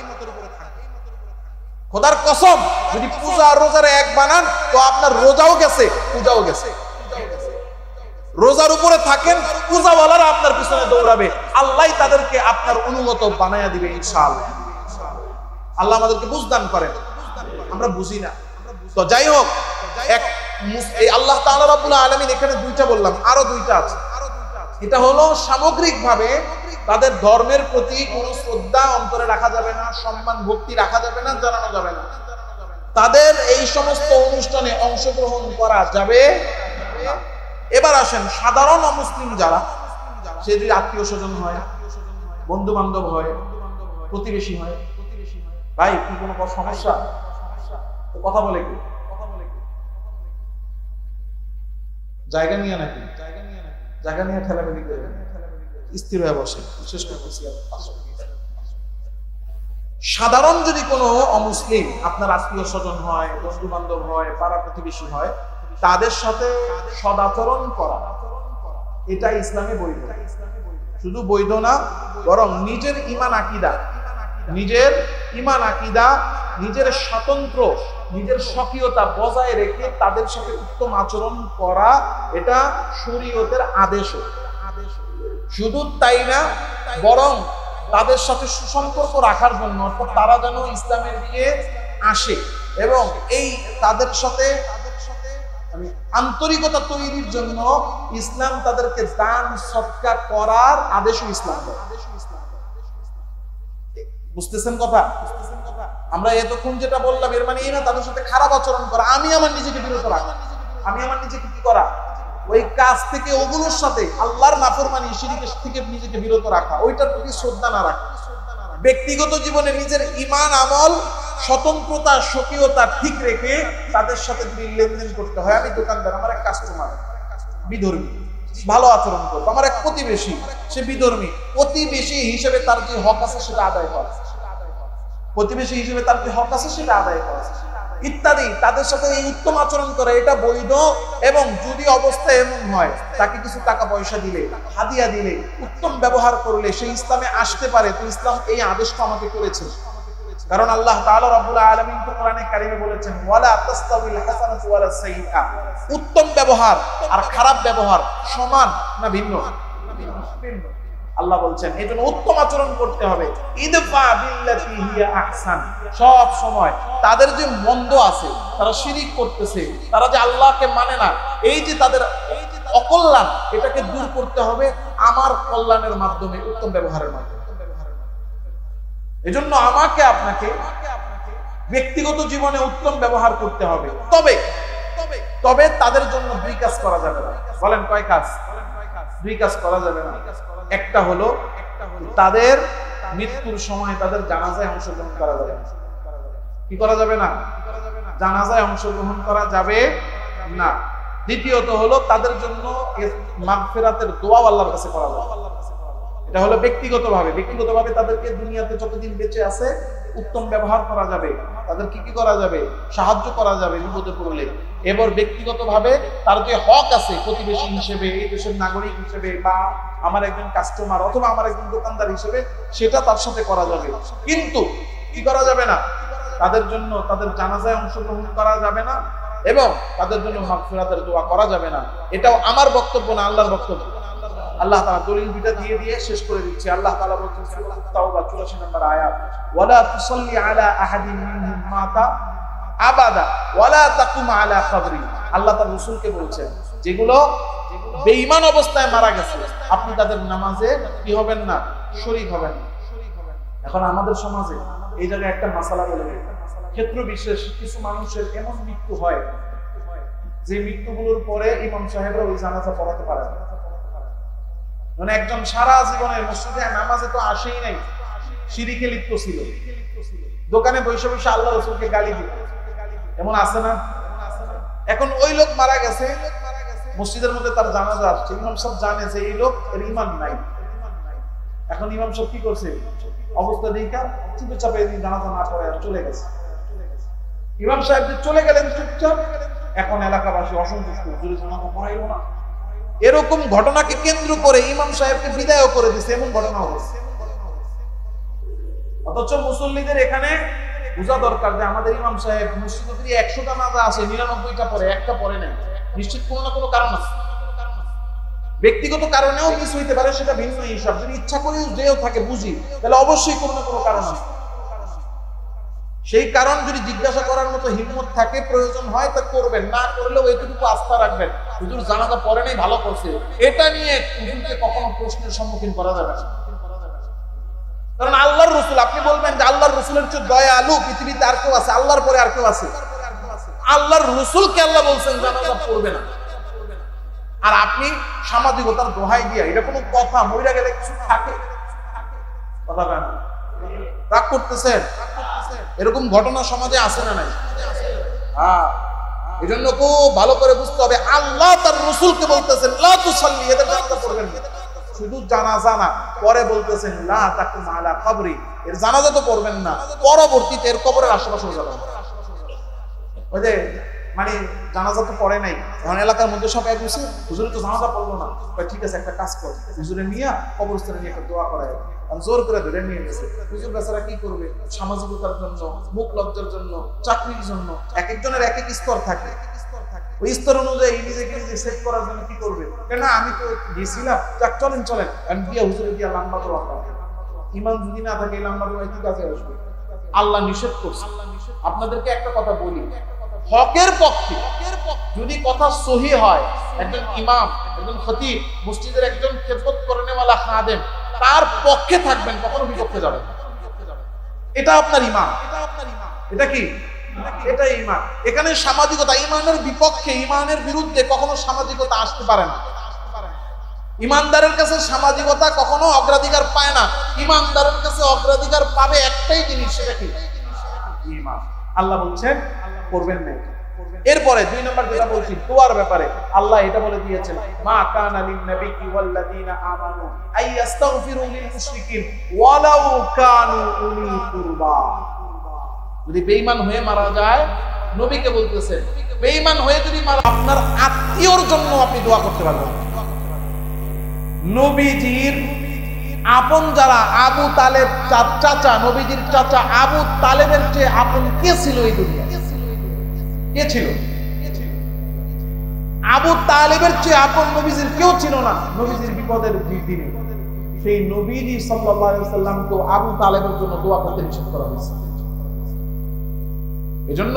খোদার কসম, যদি পূজা আর রোজারে এক বানান তো আপনার রোজাও গেছে, পূজাও গেছে। রোজার উপরে থাকেন, পূজাওয়ালারা আপনার পিছনে দৌড়াবে, আল্লাহ তাদেরকে আপনার অনুগত বানায়া দিবে ইনশাআল্লাহ। আল্লাহ আমাদেরকে বুঝদান করেন, আমরা বুঝি না। তো যাই হোক, এই আল্লাহ তাআলা রাব্বুল আলামিন এখানে 2টা বললাম, আরো 2টা আছে। এটা হলো সামগ্রিকভাবে তাদের ধর্মের প্রতি কোনো শ্রদ্ধা অন্তরে রাখা যাবে না, সম্মান ভক্তি রাখা যাবে না, জানানো যাবে না। তাদের এই সমস্ত অনুষ্ঠানে অংশগ্রহণ করা যাবে না। এবার আসেন সাধারণ অমুসলিম যারা, সে যদি আত্মীয় স্বজন হয়, বন্ধু বান্ধব হয়, প্রতিবেশী হয়, ভাই কি কোনো সমস্যা? কথা বলে কি? জায়গা নিয়ে নাকি? জায়গা নিয়ে ঠেলাঠেলি করে স্থির হয়ে বসে। বিশেষ করতেছি সাধারণ যদি কোনো অমুসলিম আপনার আত্মীয় স্বজন হয়, বন্ধু বান্ধব হয়, পাড়া প্রতিবেশী হয়, তাদের সাথে সদাচরণ করা, এটা ইসলামে বৈধ। শুধু বৈধ না, বরং নিজের ঈমান আকীদা, নিজের স্বাতন্ত্র, নিজের স্বকীয়তা বজায় রেখে তাদের সাথে উত্তম আচরণ করা, এটা শরীয়তের আদেশ। শুধু তাই না, বরং তাদের সাথে সুসম্পর্ক রাখার জন্য, অর্থাৎ তারা যেন ইসলামের দিকে আসে এবং এই তাদের সাথে আন্তরিকতা তৈরির জন্য ইসলাম তাদেরকে দান সদকা করার আদেশও ইসলাম দেয়। বুঝতেছেন কথা? আমরা এতক্ষণ যেটা বললাম এর মানে এই না তাদের সাথে খারাপ আচরণ করা। আমি আমার নিজেকে বিরত রাখা, আমি আমার নিজেকে কি করা, ওই কাজ থেকে ওগুলোর সাথে আল্লাহর নাফরমানি শিরকের থেকে নিজেকে বিরত রাখা, ওইটার প্রতি শ্রদ্ধা না রাখা। ব্যক্তিগত জীবনে নিজের ঈমান আমল স্বতন্ত্রতা স্বকীয়তা ঠিক রেখে তাদের সাথে যদি লেনদেন করতে হয়, আমি দোকানদার, আমার এক কাস্টমার বিধর্মী, ভালো আচরণ করবো। আমার এক প্রতিবেশী, সে বিধর্মী, প্রতিবেশী হিসেবে তার যে হক আছে সেটা আদায় করা, প্রতিবেশী হিসেবে তার যে হক আছে সেটা আদায় করা ইত্যাদি, তাদের সাথে এই উত্তম আচরণ করা, এটা বৈধ। এবং যদি অবস্থা এমন হয় তাকে কিছু টাকা পয়সা দিলে, হাদিয়া দিলে, উত্তম ব্যবহার করলে সে ইসলামে আসতে পারে, তো ইসলাম এই আদেশটা আমাকে করেছে। কারণ আল্লাহ তাআলা রাব্বুল আলামিন তো কোরআনে কারিমে বলেছেন, ওয়ালা তাসতাউল হাসানাতু ওয়ালা সাইয়্যা, উত্তম ব্যবহার আর খারাপ ব্যবহার সমান না ভিন্ন? ভিন্ন। আল্লাহ বলছেন এজন্য উত্তম আচরণ করতে হবে। ইদফা বিল্লাতি হিয়া আহসান, সব সময় তাদের যে মন্দ আছে, তারা শিরিক করতেছে, তারা যে আল্লাহকে মানে না, এই যে তাদের অকল্যাণ, এটাকে দূর করতে হবে আমার কল্যাণের মাধ্যমে, উত্তম ব্যবহারের মাধ্যমে। এজন্য আমাকে আপনাকে ব্যক্তিগত জীবনে উত্তম ব্যবহার করতে হবে। তবে তবে তাদের জন্য দুই কাজ করা যাবে না। বলেন কয় কাজ? দুই কাজ করা যাবে না। একটা হলো তাদের মৃত্যুর সময় তাদের জানাজায় অংশগ্রহণ করা যাবে না। কি করা যাবে না? জানাজায় অংশগ্রহণ করা যাবে না। দ্বিতীয়ত হলো তাদের জন্য মাগফিরাতের দোয়া আল্লাহর কাছে করা যাবে। এটা হলো ব্যক্তিগতভাবে তাদেরকে দুনিয়াতে যতদিন বেঁচে আছে উত্তম ব্যবহার করা যাবে, তাদের কি করা যাবে, সাহায্য করা যাবে বিপদে পড়লে। এবার ব্যক্তিগতভাবে তার যে হক আছে প্রতিবেশী হিসেবে, এই দেশের নাগরিক হিসেবে, বা আমার একজন কাস্টমার অথবা আমার একজন দোকানদার হিসেবে, সেটা তার সাথে করা যাবে। কিন্তু কি করা যাবে না, তাদের জন্য তাদের জানাজায় অংশগ্রহণ করা যাবে না এবং তাদের জন্য মাগফিরাতের দোয়া করা যাবে না। এটাও আমার বক্তব্য না, আল্লাহর বক্তব্য। আল্লাহ তাআলা দলিল দুইটা দিয়ে শেষ করে দিচ্ছি। আল্লাহ তাআলা বলেছেন সূরা তাওবা 84 নম্বর আয়াত, ওয়ালা তুসাল্লি আলা আহাদিন মিনহুম মাতা আবাদা ওয়ালা তাকুম আলা কবরি। আল্লাহ তার রাসূলকে বলছেন যেগুলো বেঈমান অবস্থায় মারা গেছে, আপনি তাদের নামাজে কি হবেন না, শরীক হবেন না। এখন আমাদের সমাজে এই জায়গায় একটা মাসালা বলে দেয়, ক্ষেত্র বিশেষ কিছু মানুষের এমন মৃত্যু হয় যে মৃত্যুগুলোর পরে ইমাম সাহেবরা ওই জানাজা পড়াতে পারে না। মানে একজন সারা জীবনের মসজিদে নামাজে তো আসেই নাই, শিরিকে লিপ্ত ছিল, দোকানে বসে বসে আল্লাহ রাসূলকে গালি দিত, এমন আছে না? এখন ওই লোক মারা গেছে, মসজিদের মধ্যে তার জানাজা আসছে, ইমাম সাহেব জানে যে এই লোক এর ঈমান নাই। এখন ইমাম সাহেব কি করছে, অবস্থা দেখা চুপচাপ এই জানাজা না পড়ে আর চলে গেছে। ইমাম সাহেব যে চলে গেলেন চুপচাপ, এখন এলাকাবাসী অসন্তুষ্ট, হুজুর জানাজা পড়াইলো না। এরকম ঘটনাকে কেন্দ্র করে ইমাম সাহেবকে বিদায় করে দিচ্ছে, এমন ঘটনা হচ্ছে। অথচ মুসল্লিদের এখানে বোঝা দরকার যে আমাদের ইমাম সাহেব মসজিদে 100টা নামাজ আছে, 99টা পড়ে, একটা পড়ে নাই, নিশ্চিত কোনো না কোনো কারণ আছে। ব্যক্তিগত কারণেও মিস হইতে পারে, সেটা ভিন্ন হিসাব। যদি ইচ্ছা করেও যেও থাকে বুঝি, তাহলে অবশ্যই কোনো না কোনো কারণ আছে। সেই কারণ যদি জিজ্ঞাসা করার মতো হিম্মত থাকে, প্রয়োজন হয় তা করবেন, না করলেও এটুকু আস্থা রাখবেন হুজুর জানাজা পড়ে নাই, ভালো করছে। এটা নিয়ে হুজুরকে কখনো প্রশ্নের সম্মুখীন করা যাবে না। কারণ আল্লাহর রাসূল, আপনি বলবেন যে আল্লাহর রাসূলের চেয়ে দয়ালু পৃথিবীতে আর কেউ আছে? আল্লাহর পরে আর কেউ আছে? আল্লাহর রাসূলকে আল্লাহ বলছেন জানাজা পড়বে না, আর আপনি সামাজিকতার দোহাই দিয়া, এটা কোনো কথা? মহিলা গেলে কিছু থাকে কথা কেন রাগ করতেছেন? এরকম ঘটনা সমাজে আছে না নাই? হ্যাঁ, এই জন্য খুব ভালো করে বুঝতে হবে, আল্লাহ তার রাসূলকে বলতেছেন লা তুসাল্লি, এদের জানাজা পড়বেন না। শুধু জানাজা না, পরে বলতেছেন লা তাকুম আলা কবরি, এর জানাজা তো পড়বেন না, পরবর্তীতে এর কবরের আশেপাশে যাবেন। ওই যে মানে জানাজা তো পড়ে নাই, এখন এলাকার মধ্যে সব এক হয়েছে, হুজুরে তো জানাজা পড়লো না, ঠিক আছে একটা কাজ কর, হুজুরে নিয়ে কবরস্থানে নিয়ে একটা দোয়া করায়। জোর করে ধরে নিয়ে গেছে, হুজুর বেচারা কি করবে, সামাজিকতার জন্য, মুখ লজ্জার জন্য, চাকরির জন্য, এক একজনের এক এক স্তর থাকে, ওই স্তর অনুযায়ী নিজেকে নিজে সেট করার জন্য কি করবে, কেন আমি তো গেছিলাম, যাক চলেন আমি দিয়ে হুজুরে দিয়ে লম্বা দোয়া করা। ঈমান যদি না থাকে এই নাম্বার কি কাজে আসবে? আল্লাহ নিষেধ করছে। আপনাদেরকে একটা কথা বলি, হকের পক্ষে যদি কথা সহি হয়, একজন ইমাম, একজন খতিব, মসজিদের একজন খেদমত করেনেওয়ালা খাদেম, তার পক্ষে থাকবেন, কখনো বিপক্ষে যাবেন। এটা আপনার ঈমান। এটা কি? এটা ঈমান। এখানে সামাজিকতা, ঈমানের বিপক্ষে, ঈমানের বিরুদ্ধে কখনো সামাজিকতা আসতে পারে না। ঈমানদারের কাছে সামাজিকতা কখনো অগ্রাধিকার পায় না। ঈমানদারের কাছে অগ্রাধিকার পাবে একটাই জিনিস, সেটা কি? ঈমান। আল্লাহ বলছেন করবেন না। এরপরে 2 নম্বর যেটা বলছি দোয়ার ব্যাপারে, আল্লাহ এটা বলে দিয়েছেন, মা কানা লিন নাবিয়্যি ওয়াল লাযিনা আমানু আইয়াস্তাগফিরু লিল মুশরিকিন ওয়ালাউ কানু উলি কুরবা। যদি বেঈমান হয়ে মারা যায়, নবীকে বলতেছেন বেঈমান হয়ে যদি মারা, আপনার আত্মীয়র জন্য আপনি দোয়া করতে পারবেন। নবীজির আপন যারা, আবু তালেব চাচা, নবীজির চাচা আবু তালেবের চেয়ে আপন কে ছিল এই দুনিয়ায়? কে ছিল? আবু তালেবের চেয়ে আপন নবীজির কেউ ছিল না। নবীজির বিপদের দিনে সেই নবীজি সাল্লাল্লাহু আলাইহি ওয়াসাল্লামকে আবু তালেবের জন্য দোয়া করতে নিষেধ করা হয়েছে। এজন্য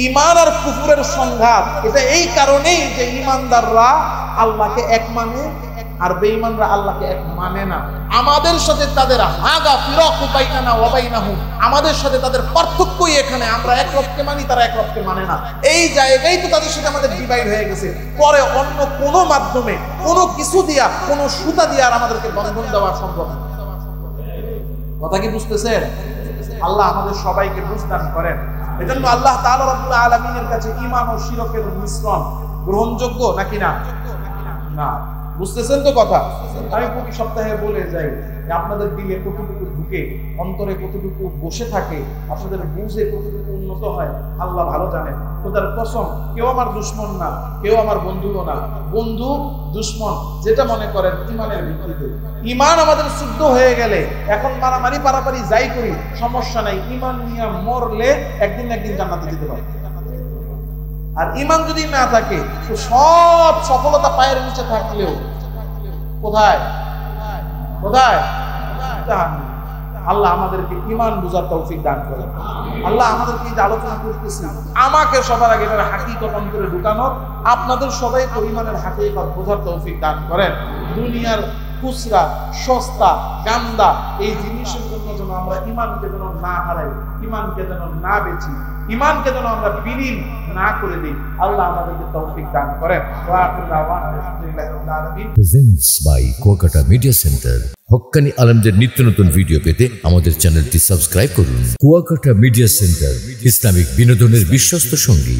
ঈমান আর কুফরের সংঘাত এটা এই কারণেই যে ঈমানদাররা আল্লাহকে এক মানে আর বেঈমানরা আল্লাহকে এক মানে না। আমাদের সাথে তাদের হাগা ফিরাকু বাইনানা ওয়া বাইনাহুম, আমাদের সাথে তাদের পার্থক্যই এখানে। আমরা এক রবকে মানি, তারা এক রবকে মানে না। এই জায়গায় তো তাদের সাথে আমাদের ডিভাইড হয়ে গেছে। পরে অন্য কোনো মাধ্যমে, কোনো কিছু দিয়া, কোনো সুতা দিয়া আর আমাদেরকে বন্ধন দেওয়া সম্ভব না। কথা কি বুঝতেছেন? আল্লাহ আমাদের সবাইকে বুঝদান করেন। এজন্য আল্লাহ তাআলা রাব্বুল আলামিনের কাছে ঈমান ও শিরকের মিশ্রণ গ্রহণযোগ্য নাকি না? না। বুঝতেছেন তো কথা? আমি প্রতি সপ্তাহে বলে যাই যে আপনাদের দিলে কতটুকু ঢুকে, অন্তরে কতটুকু বসে থাকে, আপনাদের বুঝে কতটুকু উন্নত হয় আল্লাহ ভালো জানেন। খোদার কসম, কেউ আমার দুশমন না, কেউ আমার বন্ধুও না। বন্ধু দুশমন যেটা মনে করেন ঈমানের ভিত্তিতে। ঈমান আমাদের শুদ্ধ হয়ে গেলে এখন মারামারি পারাপারি যাই করি সমস্যা নাই। ঈমান নিয়ে মরলে একদিন না একদিন জান্নাতে যেতে পারে। আর ঈমান যদি না থাকে তো সব সফলতা পায়ের নিচে থাকলেও কোথায় কোথায়? আল্লাহ আমাদেরকে ঈমান বুঝার তৌফিক দান করেন। আল্লাহ আমাদেরকে যে আলোচনা করতেছি, আমাকে সবার আগে এটার হাকিকত অন্তরে ঢুকানোর, আপনাদের সবাইকে ঈমানের হাকিকত বোঝার তৌফিক দান করেন। দুনিয়ার খুচরা, সস্তা, গান্দা এই জিনিসের জন্য যেন আমরা ঈমানকে যেন না হারাই, ঈমানকে যেন না বেচি, ঈমানকে যেন আমরা বিলীন না করে দিই। আল্লাহ আমাদেরকে তৌফিক দান করেন। Presents by Kuakata media centre. হক্কানি আলেমদের নিত্য নতুন ভিডিও পেতে আমাদের চ্যানেলটি সাবস্ক্রাইব করুন। কুয়াকাটা মিডিয়া সেন্টার, ইসলামিক বিনোদনের বিশ্বস্ত সঙ্গী।